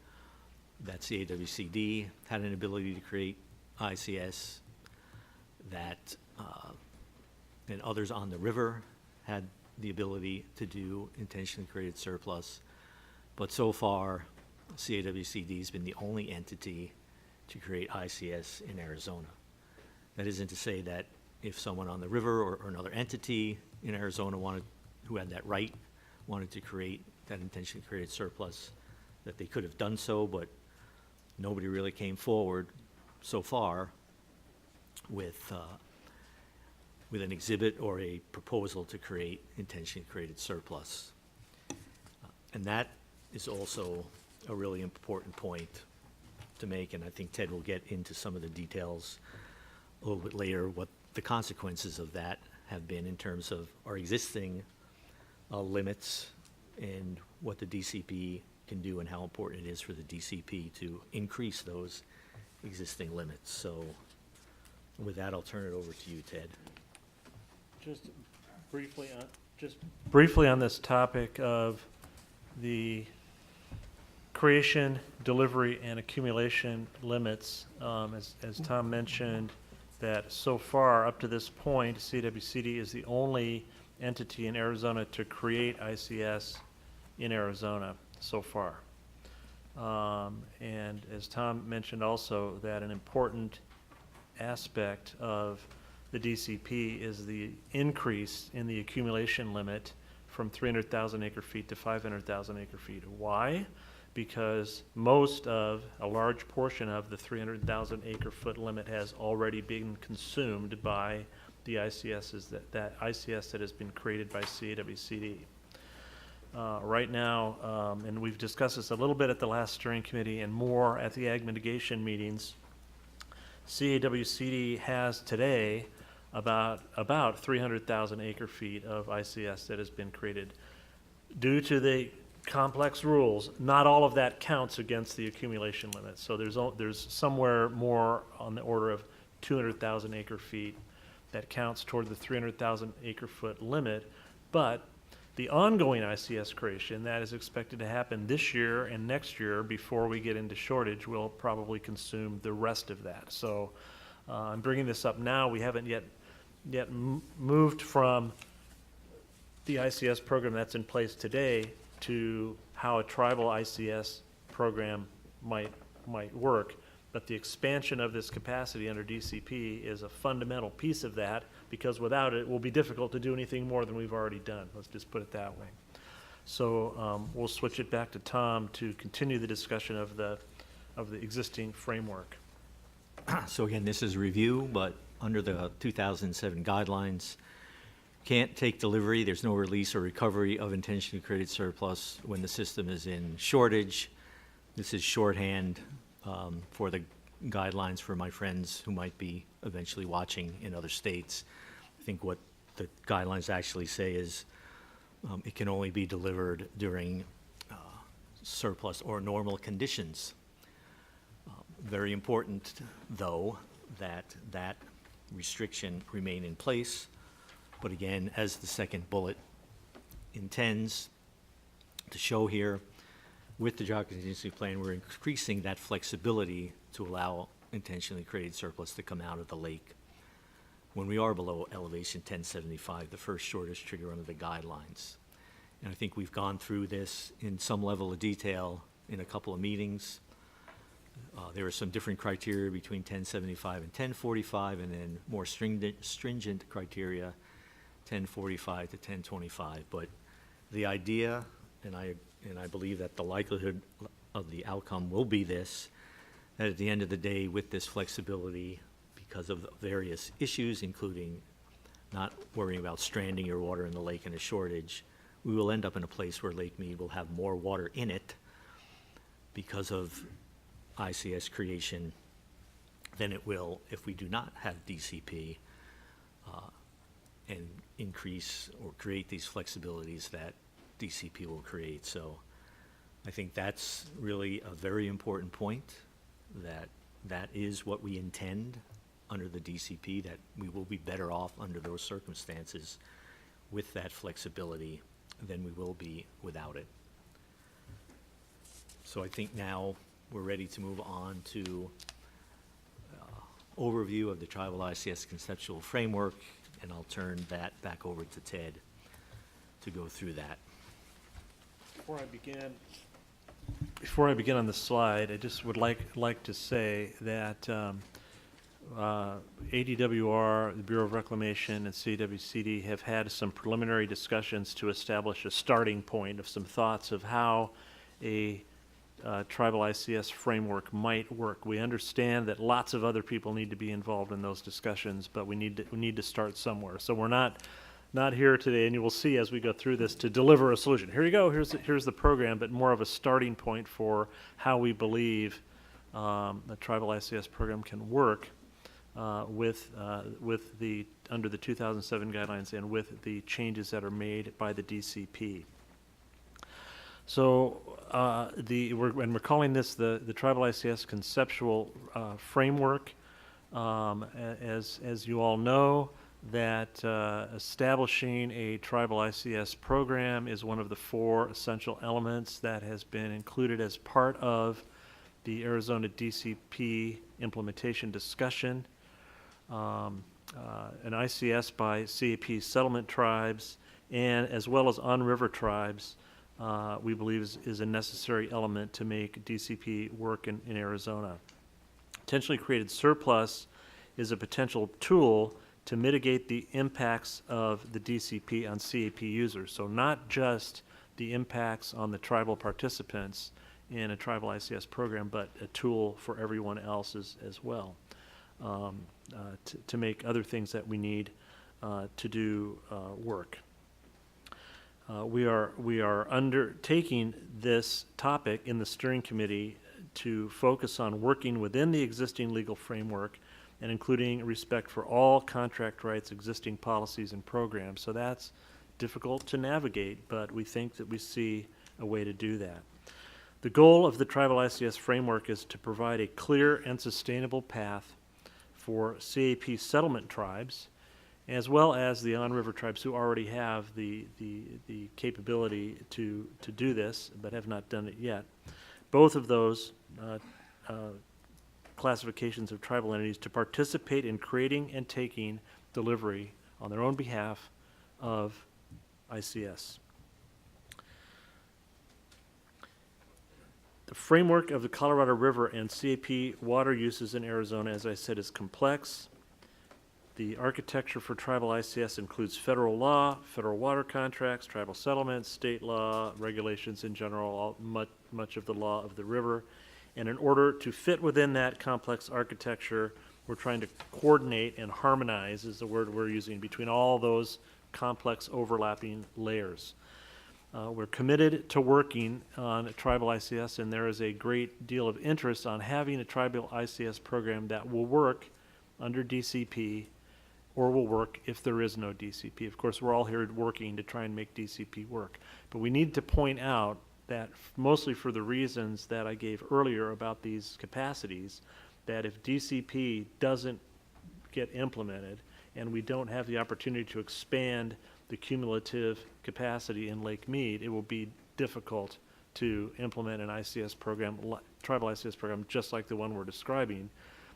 that CAWCD had an ability to create ICS, that and others on the river had the ability to do intentionally created surplus. But so far, CAWCD has been the only entity to create ICS in Arizona. That isn't to say that if someone on the river or another entity in Arizona who had that right, wanted to create that intentionally created surplus, that they could have done so, but nobody really came forward so far with an exhibit or a proposal to create intentionally created surplus. And that is also a really important point to make, and I think Ted will get into some of the details a little bit later, what the consequences of that have been in terms of our existing limits and what the DCP can do and how important it is for the DCP to increase those existing limits. So with that, I'll turn it over to you, Ted. Just briefly on this topic of the creation, delivery, and accumulation limits, as Tom mentioned, that so far, up to this point, CWCD is the only entity in Arizona to create ICS in Arizona so far. And as Tom mentioned also, that an important aspect of the DCP is the increase in the accumulation limit from 300,000 acre feet to 500,000 acre feet. Why? Because a large portion of the 300,000 acre foot limit has already been consumed by the ICSs, that ICS that has been created by CAWCD. Right now, and we've discussed this a little bit at the last steering committee and more at the ag mitigation meetings, CAWCD has today about 300,000 acre feet of ICS that has been created. Due to the complex rules, not all of that counts against the accumulation limit. So there's somewhere more on the order of 200,000 acre feet that counts toward the 300,000 acre foot limit. But the ongoing ICS creation that is expected to happen this year and next year before we get into shortage will probably consume the rest of that. So I'm bringing this up now. We haven't yet moved from the ICS program that's in place today to how a tribal ICS program might work. But the expansion of this capacity under DCP is a fundamental piece of that, because without it, it will be difficult to do anything more than we've already done. Let's just put it that way. So we'll switch it back to Tom to continue the discussion of the existing framework. So again, this is a review, but under the 2007 guidelines, can't take delivery, there's no release or recovery of intentionally created surplus when the system is in shortage. This is shorthand for the guidelines for my friends who might be eventually watching in other states. I think what the guidelines actually say is it can only be delivered during surplus or normal conditions. Very important, though, that restriction remain in place. But again, as the second bullet intends to show here, with the drought contingency plan, we're increasing that flexibility to allow intentionally created surplus to come out of the lake when we are below elevation 1075, the first shortest trigger under the guidelines. And I think we've gone through this in some level of detail in a couple of meetings. There are some different criteria between 1075 and 1045, and then more stringent criteria, 1045 to 1025. But the idea, and I believe that the likelihood of the outcome will be this, that at the end of the day, with this flexibility, because of various issues, including not worrying about stranding your water in the lake in a shortage, we will end up in a place where Lake Mead will have more water in it because of ICS creation than it will if we do not have DCP. and increase or create these flexibilities that DCP will create. So I think that's really a very important point, that is what we intend under the DCP, that we will be better off under those circumstances with that flexibility than we will be without it. So I think now we're ready to move on to overview of the Tribal ICS conceptual framework, and I'll turn that back over to Ted to go through that. Before I begin on the slide, I just would like to say that ADWR, the Bureau of Reclamation, and CWCD have had some preliminary discussions to establish a starting point of some thoughts of how a tribal ICS framework might work. We understand that lots of other people need to be involved in those discussions, but we need to start somewhere. So we're not here today, and you will see as we go through this, to deliver a solution. Here you go, here's the program, but more of a starting point for how we believe the tribal ICS program can work with the under the 2007 guidelines and with the changes that are made by the DCP. So we're calling this the Tribal ICS Conceptual Framework. As you all know, that establishing a Tribal ICS program is one of the 4 essential elements that has been included as part of the Arizona DCP implementation discussion. An ICS by CAP settlement tribes, and as well as on-river tribes, we believe is a necessary element to make DCP work in Arizona. Intentionally created surplus is a potential tool to mitigate the impacts of the DCP on CAP users. So not just the impacts on the tribal participants in a tribal ICS program, but a tool for everyone else as well, to make other things that we need to do work. We are undertaking this topic in the steering committee to focus on working within the existing legal framework and including respect for all contract rights, existing policies, and programs. So that's difficult to navigate, but we think that we see a way to do that. The goal of the Tribal ICS framework is to provide a clear and sustainable path for CAP settlement tribes, as well as the on-river tribes who already have the capability to do this, but have not done it yet. Both of those classifications of tribal entities to participate in creating and taking delivery on their own behalf of ICS. The framework of the Colorado River and CAP water uses in Arizona, as I said, is complex. The architecture for tribal ICS includes federal law, federal water contracts, tribal settlements, state law, regulations in general, much of the law of the river. And in order to fit within that complex architecture, we're trying to coordinate and harmonize, is the word we're using, between all those complex overlapping layers. We're committed to working on a tribal ICS, and there is a great deal of interest on having a tribal ICS program that will work under DCP or will work if there is no DCP. Of course, we're all here working to try and make DCP work. But we need to point out that mostly for the reasons that I gave earlier about these capacities, that if DCP doesn't get implemented and we don't have the opportunity to expand the cumulative capacity in Lake Mead, it will be difficult to implement an ICS program, tribal ICS program, just like the one we're describing,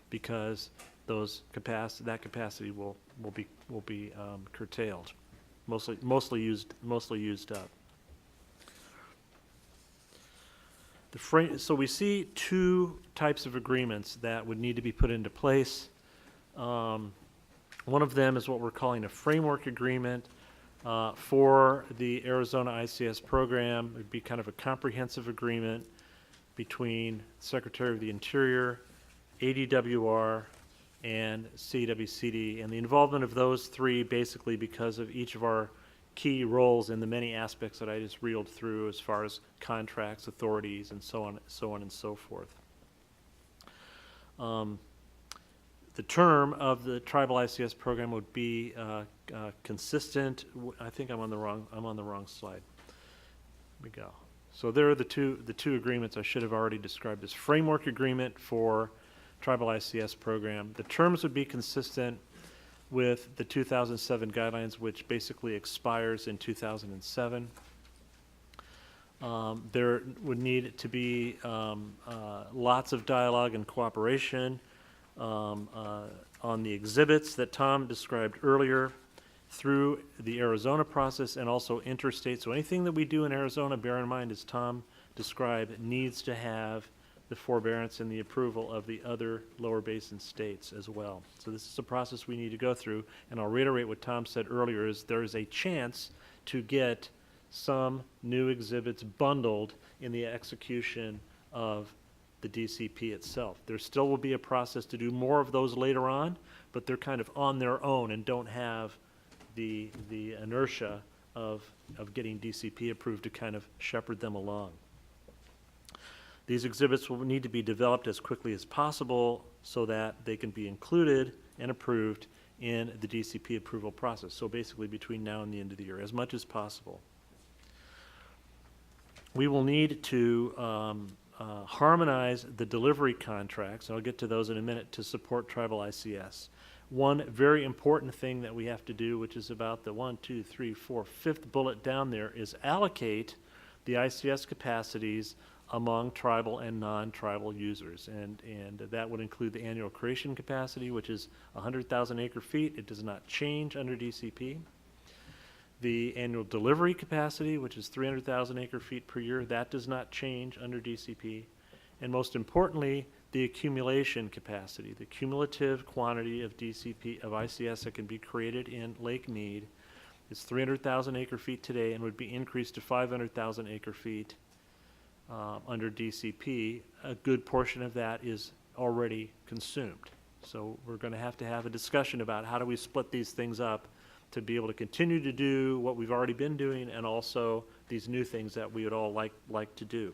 because that capacity will be curtailed, mostly used up. So we see 2 types of agreements that would need to be put into place. One of them is what we're calling a framework agreement for the Arizona ICS program. It would be kind of a comprehensive agreement between Secretary of the Interior, ADWR, and CWCD, and the involvement of those 3 basically because of each of our key roles in the many aspects that I just reeled through as far as contracts, authorities, and so on and so forth. The term of the tribal ICS program would be consistent. I think I'm on the wrong slide. Here we go. So there are the two agreements I should have already described as framework agreement for tribal ICS program. The terms would be consistent with the 2007 guidelines, which basically expires in 2007. There would need to be lots of dialogue and cooperation on the exhibits that Tom described earlier through the Arizona process and also interstate. So anything that we do in Arizona, bear in mind, as Tom described, needs to have the forbearance and the approval of the other lower basin states as well. So this is a process we need to go through, and I'll reiterate what Tom said earlier, is there is a chance to get some new exhibits bundled in the execution of the DCP itself. There still will be a process to do more of those later on, but they're kind of on their own and don't have the inertia of getting DCP approved to kind of shepherd them along. These exhibits will need to be developed as quickly as possible so that they can be included and approved in the DCP approval process. So basically between now and the end of the year, as much as possible. We will need to harmonize the delivery contracts, and I'll get to those in a minute, to support tribal ICS. One very important thing that we have to do, which is about the 5th bullet down there, is allocate the ICS capacities among tribal and non-tribal users. And that would include the annual creation capacity, which is 100,000 acre feet. It does not change under DCP. The annual delivery capacity, which is 300,000 acre feet per year, that does not change under DCP. And most importantly, the accumulation capacity, the cumulative quantity of DCP, of ICS that can be created in Lake Mead, is 300,000 acre feet today and would be increased to 500,000 acre feet under DCP. A good portion of that is already consumed. So we're going to have a discussion about how do we split these things up to be able to continue to do what we've already been doing and also these new things that we would all like to do.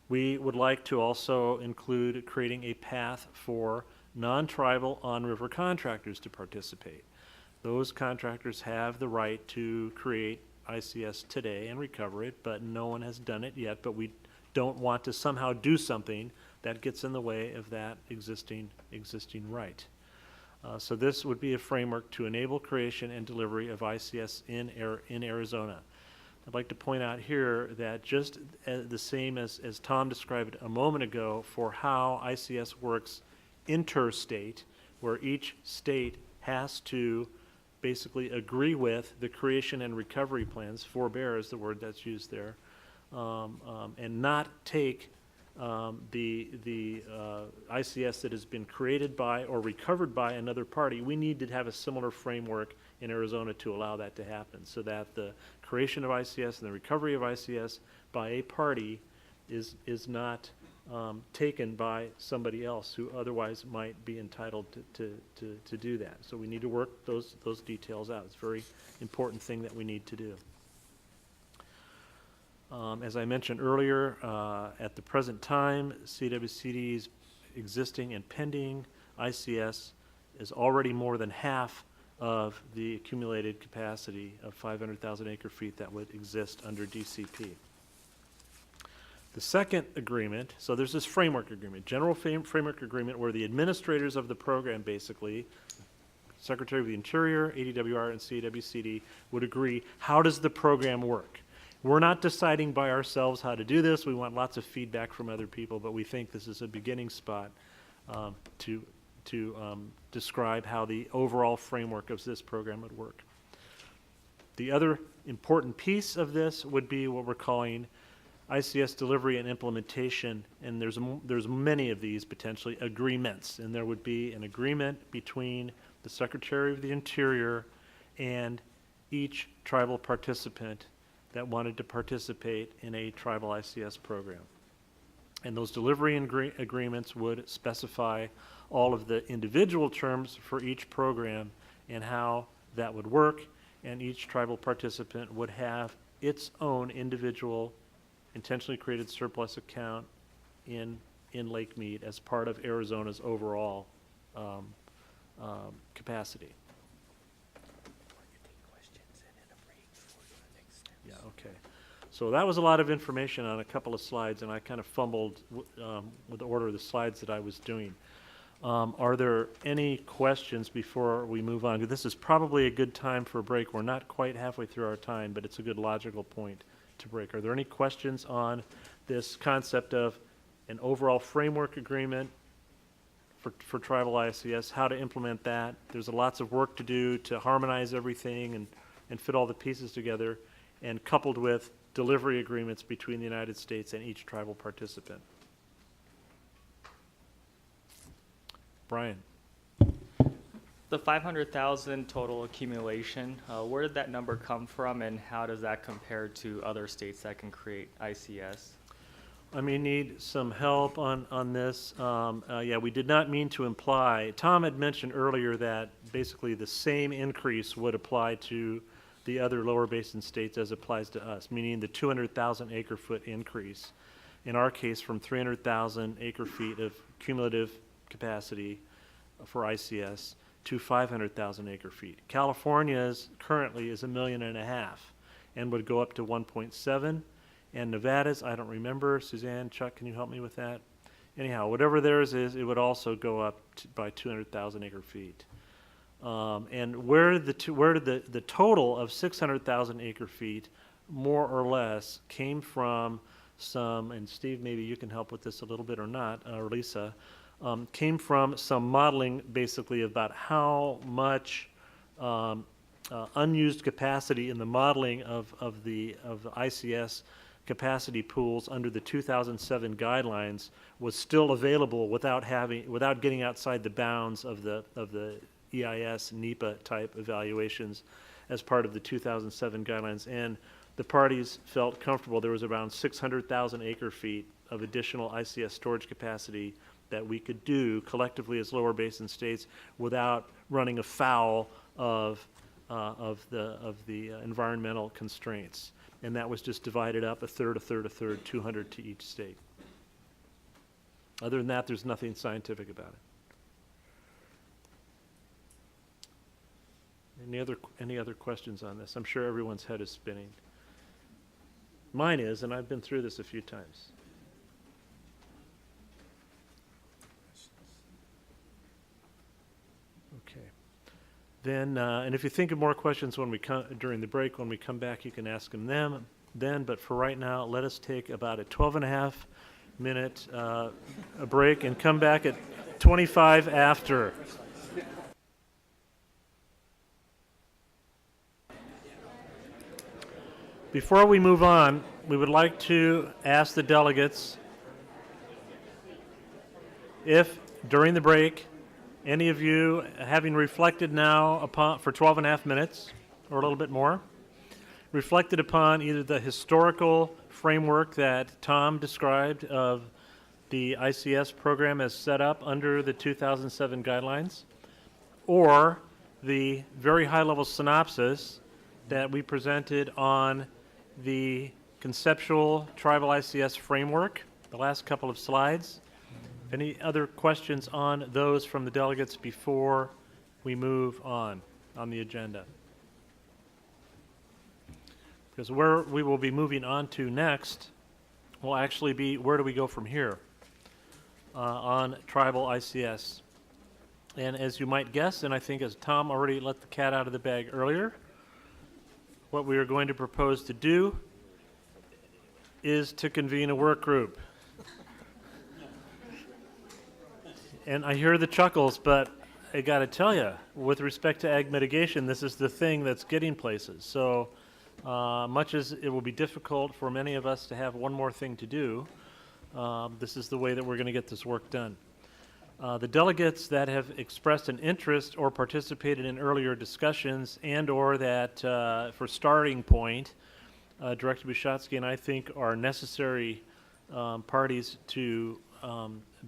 We would like to also include creating a path for non-tribal on-river contractors to participate. Those contractors have the right to create ICS today and recover it, but no one has done it yet, but we don't want to somehow do something that gets in the way of that existing right. So this would be a framework to enable creation and delivery of ICS in Arizona. I'd like to point out here that just the same as Tom described a moment ago for how ICS works interstate, where each state has to basically agree with the creation and recovery plans, forbear is the word that's used there, and not take the ICS that has been created by or recovered by another party. We need to have a similar framework in Arizona to allow that to happen, so that the creation of ICS and the recovery of ICS by a party is not taken by somebody else who otherwise might be entitled to do that. So we need to work those details out. It's a very important thing that we need to do. As I mentioned earlier, at the present time, CWCD's existing and pending ICS is already more than half of the accumulated capacity of 500,000 acre feet that would exist under DCP. The second agreement, so there's this framework agreement, general framework agreement, where the administrators of the program, basically, Secretary of the Interior, ADWR, and CWCD, would agree, how does the program work? We're not deciding by ourselves how to do this. We want lots of feedback from other people, but we think this is a beginning spot to describe how the overall framework of this program would work. The other important piece of this would be what we're calling ICS delivery and implementation, and there's many of these potentially agreements, and there would be an agreement between the Secretary of the Interior and each tribal participant that wanted to participate in a tribal ICS program. And those delivery agreements would specify all of the individual terms for each program and how that would work, and each tribal participant would have its own individual intentionally created surplus account in Lake Mead as part of Arizona's overall capacity. Yeah, okay. So that was a lot of information on a couple of slides, and I kind of fumbled with the order of the slides that I was doing. Are there any questions before we move on? This is probably a good time for a break. We're not quite halfway through our time, but it's a good logical point to break. Are there any questions on this concept of an overall framework agreement for tribal ICS, how to implement that? There's lots of work to do to harmonize everything and fit all the pieces together, and coupled with delivery agreements between the United States and each tribal participant. Brian. The 500,000 total accumulation, where did that number come from, and how does that compare to other states that can create ICS? I may need some help on this. Yeah, we did not mean to imply. Tom had mentioned earlier that basically the same increase would apply to the other lower basin states as applies to us, meaning the 200,000 acre foot increase. In our case, from 300,000 acre feet of cumulative capacity for ICS to 500,000 acre feet. California's currently is 1.5 million and would go up to 1.7. And Nevada's, I don't remember. Suzanne, Chuck, can you help me with that? Anyhow, whatever theirs is, it would also go up by 200,000 acre feet. And where the total of 600,000 acre feet, more or less, came from some, and Steve, maybe you can help with this a little bit or not, or Lisa, came from some modeling basically about how much unused capacity in the modeling of the ICS capacity pools under the 2007 guidelines was still available without getting outside the bounds of the EIS NEPA type evaluations as part of the 2007 guidelines. And the parties felt comfortable there was around 600,000 acre feet of additional ICS storage capacity that we could do collectively as lower basin states without running afoul of the environmental constraints. And that was just divided up a third, 200 to each state. Other than that, there's nothing scientific about it. Any other questions on this? I'm sure everyone's head is spinning. Mine is, and I've been through this a few times. Okay. Then, and if you think of more questions when we come during the break, when we come back, you can ask them then. But for right now, let us take about a 12.5-minute a break and come back at 25 after. Before we move on, we would like to ask the delegates if during the break any of you, having reflected now upon for 12.5 minutes or a little bit more, reflected upon either the historical framework that Tom described of the ICS program as set up under the 2007 guidelines, or the very high-level synopsis that we presented on the conceptual tribal ICS framework, the last couple of slides. Any other questions on those from the delegates before we move on the agenda? Because where we will be moving on to next will actually be where do we go from here on tribal ICS. And as you might guess, and I think as Tom already let the cat out of the bag earlier, what we are going to propose to do is to convene a work group. And I hear the chuckles, but I got to tell you, with respect to ag mitigation, this is the thing that's getting places. So much as it will be difficult for many of us to have one more thing to do, this is the way that we're going to get this work done. The delegates that have expressed an interest or participated in earlier discussions and or that, for starting point, Director Bushatsky and I think are necessary parties to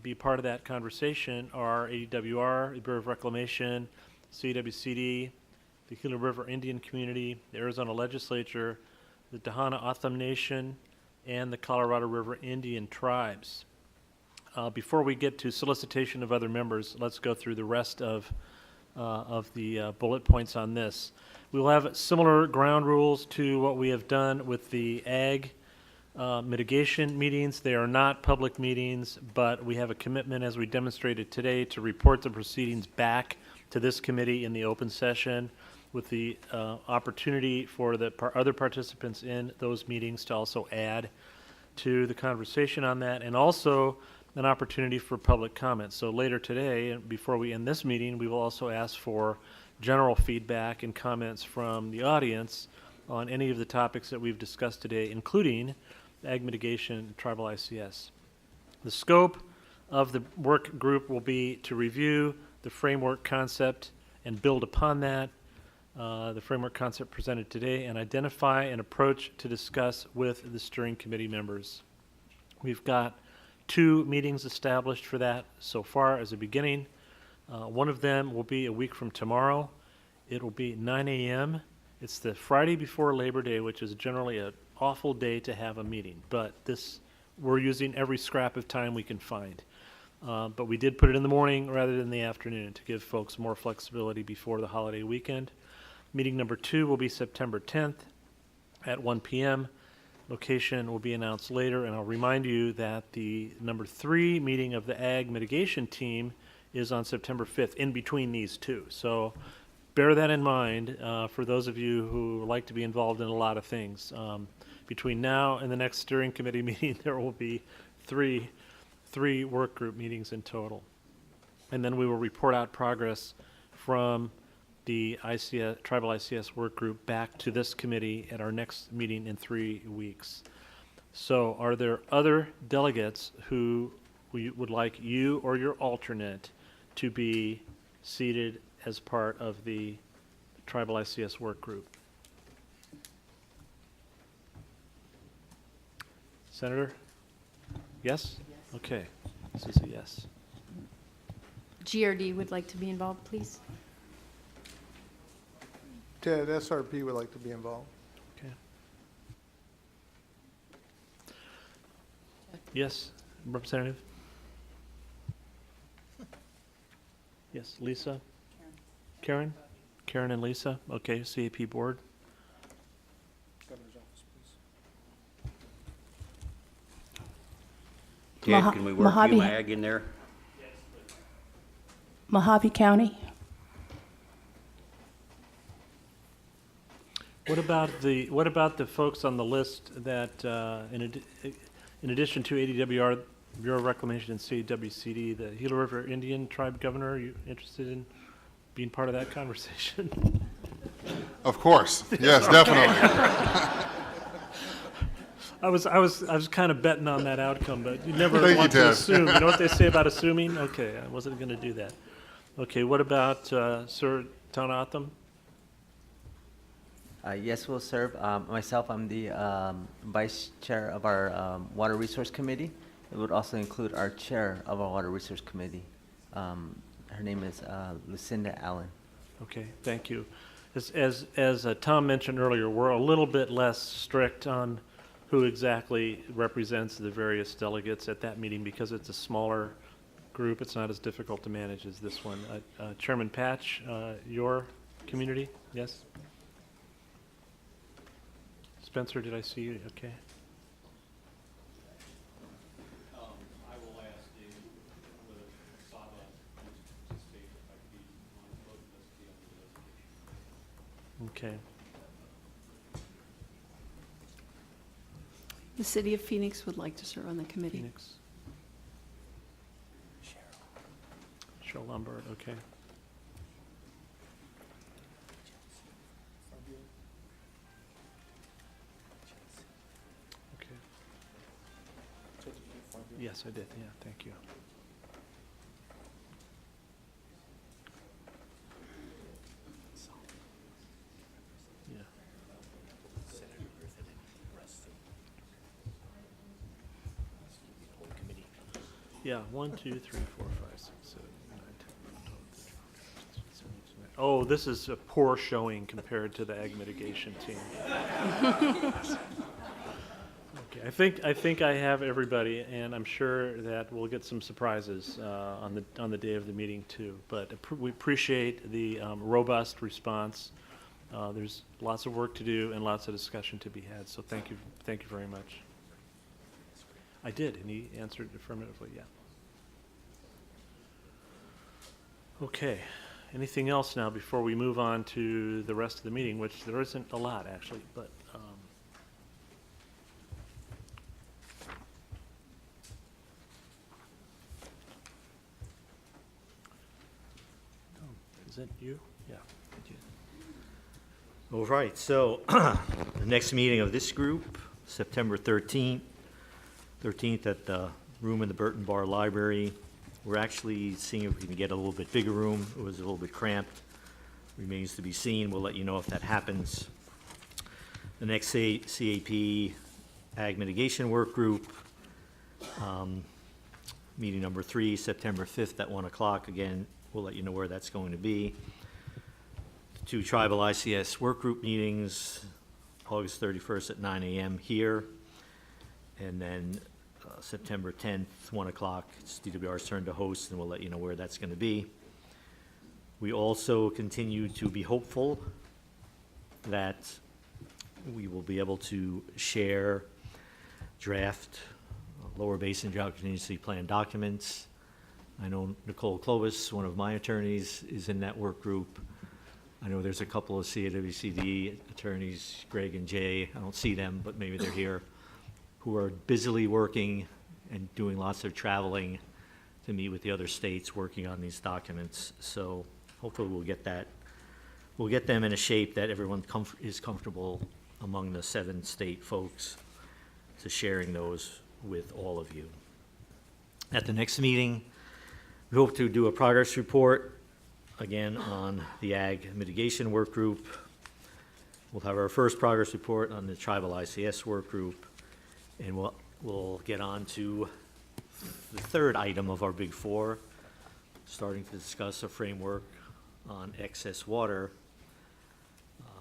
be part of that conversation are ADWR, the Bureau of Reclamation, CWCD, the Gila River Indian Community, the Arizona Legislature, the Tohono O'odham Nation, and the Colorado River Indian Tribes. Before we get to solicitation of other members, let's go through the rest of the bullet points on this. We will have similar ground rules to what we have done with the ag mitigation meetings. They are not public meetings, but we have a commitment, as we demonstrated today, to report the proceedings back to this committee in the open session, with the opportunity for the other participants in those meetings to also add to the conversation on that, and also an opportunity for public comment. So later today, and before we end this meeting, we will also ask for general feedback and comments from the audience on any of the topics that we've discussed today, including ag mitigation and tribal ICS. The scope of the work group will be to review the framework concept and build upon that, the framework concept presented today, and identify an approach to discuss with the steering committee members. We've got 2 meetings established for that so far as a beginning. One of them will be a week from tomorrow. It will be 9 a.m. It's the Friday before Labor Day, which is generally an awful day to have a meeting, but we're using every scrap of time we can find. But we did put it in the morning rather than the afternoon to give folks more flexibility before the holiday weekend. Meeting number 2 will be September 10th at 1 p.m. Location will be announced later, and I'll remind you that the number 3 meeting of the ag mitigation team is on September 5th, in between these 2. So bear that in mind for those of you who like to be involved in a lot of things. Between now and the next steering committee meeting, there will be three work group meetings in total. And then we will report out progress from the Tribal ICS work group back to this committee at our next meeting in 3 weeks. So are there other delegates who would like you or your alternate to be seated as part of the Tribal ICS work group? Senator? Yes? Okay, this is a yes. GRD would like to be involved, please. Ted, SRP would like to be involved. Okay. Yes, Representative? Yes, Lisa? Karen? Karen and Lisa? Okay, CAP board. Governor's office, please. Ted, can we work UMAG in there? Mojave County. What about the folks on the list that, in addition to ADWR, Bureau of Reclamation, and CWCD, the Gila River Indian Tribe Governor? Are you interested in being part of that conversation? Of course, yes, definitely. I was kind of betting on that outcome, but you never Thank want you, to Ted. assume. You know what they say about assuming? Okay, I wasn't going to do that. Okay, what about Sir Taunatham? Yes, we'll serve. Myself, I'm the vice chair of our Water Resource Committee. It would also include our chair of our Water Resource Committee. Her name is Lucinda Allen. Okay, thank you. As Tom mentioned earlier, we're a little bit less strict on who exactly represents the various delegates at that meeting because it's a smaller group. It's not as difficult to manage as this one. Chairman Patch, your community? Yes? Spencer, did I see you? Okay. I will ask David whether Saba to participate if I could be on both of us to be on the Okay. The City of Phoenix would like to serve on the committee. Phoenix. Cheryl Lombard, okay. Okay. Yes, I did. Yeah, thank you. Yeah. Yeah, 1, 2, 3, 4, 5, 6, 7, 8, 9, 10, 11, 12, 13, 14, 15, 16, 17, 18, 19. Oh, this is a poor showing compared to the ag mitigation team. Okay, I think I have everybody, and I'm sure that we'll get some surprises on the day of the meeting too. But we appreciate the robust response. There's lots of work to do and lots of discussion to be had. So thank you very much. I did, and he answered affirmatively. Yeah. Okay. Anything else now before we move on to the rest of the meeting, which there isn't a lot actually, but. Is it you? Yeah. All right, so the next meeting of this group, September 13th at the room in the Burton Bar Library. We're actually seeing if we can get a little bit bigger room. It was a little bit cramped. Remains to be seen. We'll let you know if that happens. The next CAP Ag Mitigation Work Group, meeting number 3, September 5th at 1 o'clock. Again, we'll let you know where that's going to be. The 2 Tribal ICS Work Group meetings, August 31st at 9 a.m. here. And then September 10th, 1 o'clock, it's DWR's turn to host, and we'll let you know where that's going to be. We also continue to be hopeful that we will be able to share draft Lower Basin Drought Contingency Plan documents. I know Nicole Clovis, one of my attorneys, is in that work group. I know there's a couple of CAWCD attorneys, Greg and Jay, I don't see them, but maybe they're here, who are busily working and doing lots of traveling to meet with the other states working on these documents. So hopefully we'll get them in a shape that everyone is comfortable among the 7 state folks to sharing those with all of you. At the next meeting, we hope to do a progress report again on the Ag Mitigation Work Group. We'll have our first progress report on the Tribal ICS Work Group, and we'll get on to the 3rd item of our Big 4, starting to discuss a framework on excess water,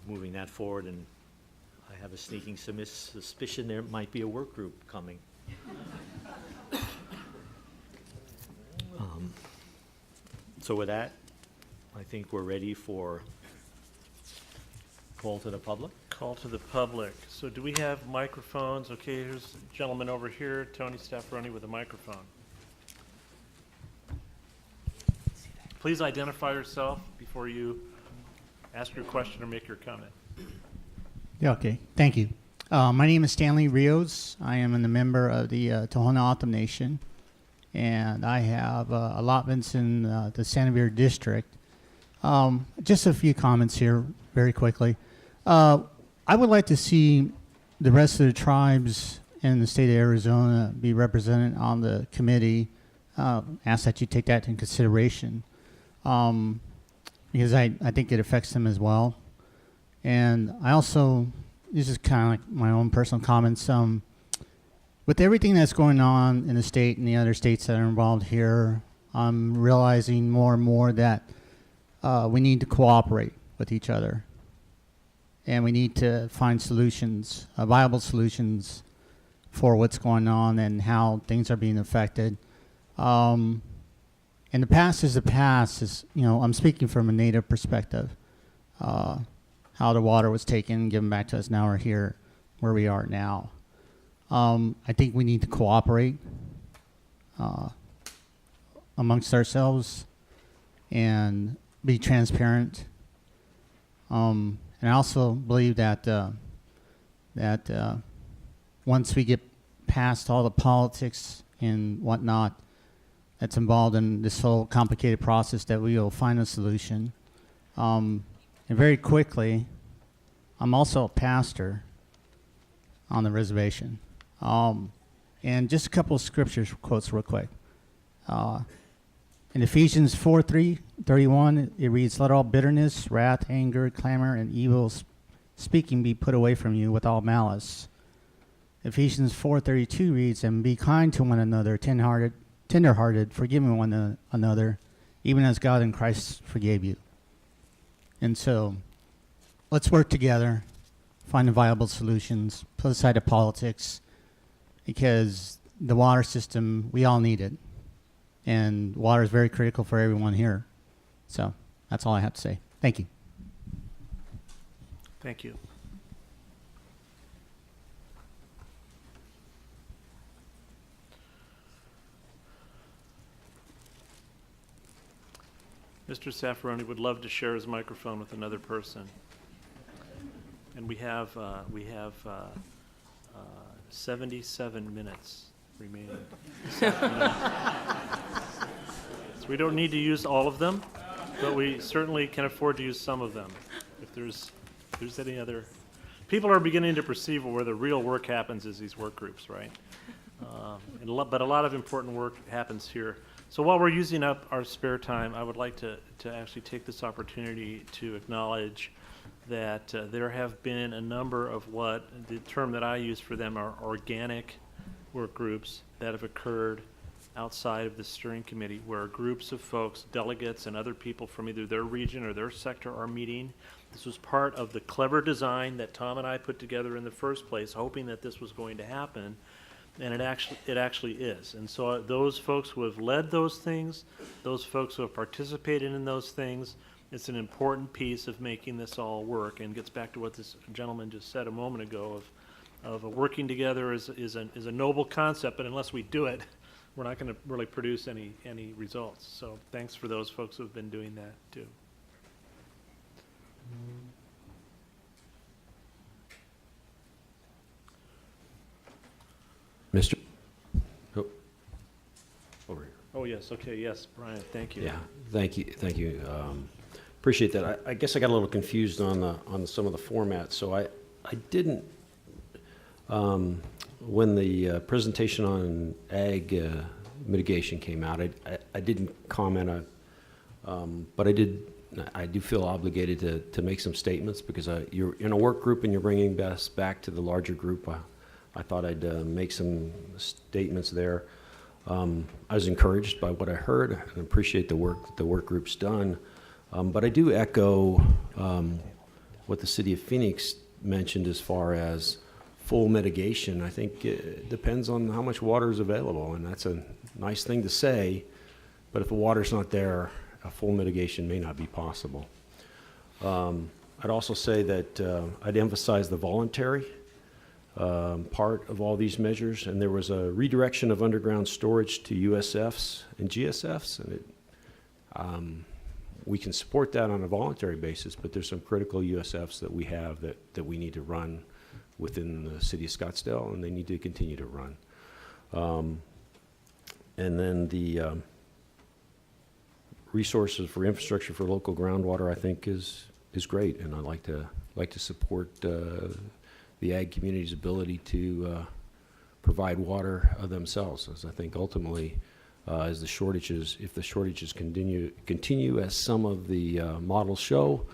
moving that forward, and I have a sneaking suspicion there might be a work group coming. So with that, I think we're ready for call to the public. Call to the public. So do we have microphones? Okay, here's a gentleman over here, Tony Staffaroni with a microphone. Please identify yourself before you ask your question or make your comment. Yeah, okay, thank you. My name is Stanley Rios. I am a member of the Tohono O'odham Nation, and I have allotments in the Santa Vera District. Just a few comments here very quickly. I would like to see the rest of the tribes in the state of Arizona be represented on the committee. Ask that you take that into consideration, because I think it affects them as well. And I also, this is kind of like my own personal comments, with everything that's going on in the state and the other states that are involved here, I'm realizing more and more that we need to cooperate with each other. And we need to find solutions, viable solutions for what's going on and how things are being affected. And the past is the past. I'm speaking from a native perspective. How the water was taken and given back to us. Now we're here where we are now. I think we need to cooperate amongst ourselves and be transparent. And I also believe that once we get past all the politics and whatnot that's involved in this whole complicated process, that we will find a solution. And very quickly, I'm also a pastor on the reservation. And just a couple of scripture quotes real quick. In Ephesians 4:31, it reads, "Let all bitterness, wrath, anger, clamor, and evil speaking be put away from you with all malice." Ephesians 4:32 reads, "And be kind to one another, tenderhearted, forgiving one another, even as God in Christ forgave you." And so, let's work together, find viable solutions, put aside the politics, because the water system, we all need it. And water is very critical for everyone here. So that's all I have to say. Thank you. Thank you. Mr. Saffaroni would love to share his microphone with another person. And we have 77 minutes remaining. So we don't need to use all of them, but we certainly can afford to use some of them. If there's any other, people are beginning to perceive where the real work happens is these work groups, right? But a lot of important work happens here. So while we're using up our spare time, I would like to actually take this opportunity to acknowledge that there have been a number of what the term that I use for them are organic work groups that have occurred outside of the steering committee, where groups of folks, delegates, and other people from either their region or their sector are meeting. This was part of the clever design that Tom and I put together in the first place, hoping that this was going to happen. And it actually is. And so those folks who have led those things, those folks who have participated in those things, it's an important piece of making this all work, and gets back to what this gentleman just said a moment ago of working together is a noble concept, but unless we do it, we're not going to really produce any results. So thanks for those folks who have been doing that too. Mr. Oh, over here. Oh, yes. Okay. Yes, Brian. Thank you. Yeah. Thank you. Thank you. Appreciate that. I guess I got a little confused on some of the formats. So I didn't when the presentation on ag mitigation came out. I didn't comment on, but I do feel obligated to make some statements because you're in a work group and you're bringing us back to the larger group. I thought I'd make some statements there. I was encouraged by what I heard and appreciate the work that the work group's done. But I do echo what the city of Phoenix mentioned as far as full mitigation. I think it depends on how much water is available, and that's a nice thing to say, but if the water's not there, a full mitigation may not be possible. I'd also say that I'd emphasize the voluntary part of all these measures, and there was a redirection of underground storage to USFs and GSFs, and we can support that on a voluntary basis, but there's some critical USFs that we have that we need to run within the city of Scottsdale, and they need to continue to run. And then the resources for infrastructure for local groundwater, I think, is great, and I'd like to support the ag community's ability to provide water themselves, as I think ultimately, as the shortages, if the shortages continue as some of the models show,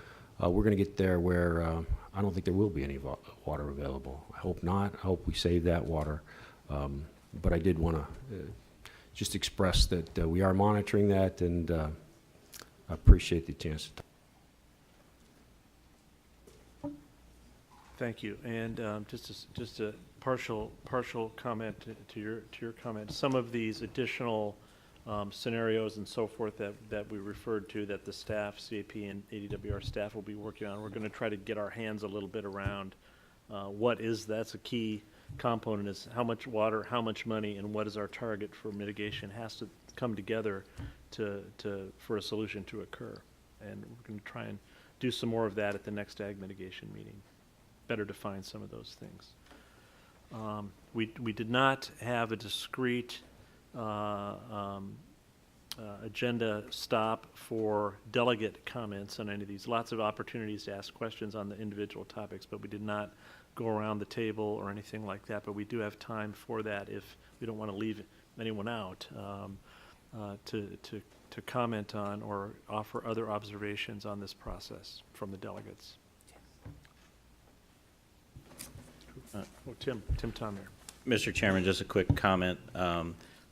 we're going to get there where I don't think there will be any water available. I hope not. I hope we save that water. But I did want to just express that we are monitoring that, and I appreciate the chance to talk. Thank you. And just a partial comment to your comment. Some of these additional scenarios and so forth that we referred to, that the staff, CAP and ADWR staff will be working on, we're going to try to get our hands a little bit around that's a key component, is how much water, how much money, and what is our target for mitigation has to come together for a solution to occur. And we're going to try and do some more of that at the next ag mitigation meeting. Better define some of those things. We did not have a discrete agenda stop for delegate comments on any of these. Lots of opportunities to ask questions on the individual topics, but we did not go around the table or anything like that. But we do have time for that if we don't want to leave anyone out to comment on or offer other observations on this process from the delegates. Tim Tom there. Mr. Chairman, just a quick comment.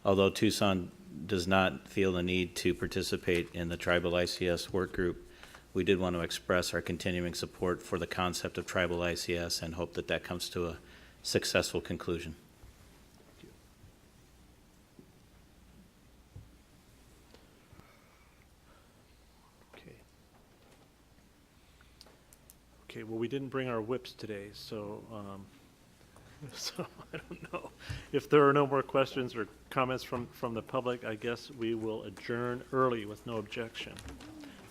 Although Tucson does not feel the need to participate in the tribal ICS work group, we did want to express our continuing support for the concept of tribal ICS and hope that comes to a successful conclusion. Okay, well, we didn't bring our whips today, so, so I don't know. If there are no more questions or comments from the public, I guess we will adjourn early with no objection.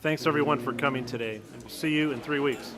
Thanks, everyone, for coming today, and we'll see you in 3 weeks.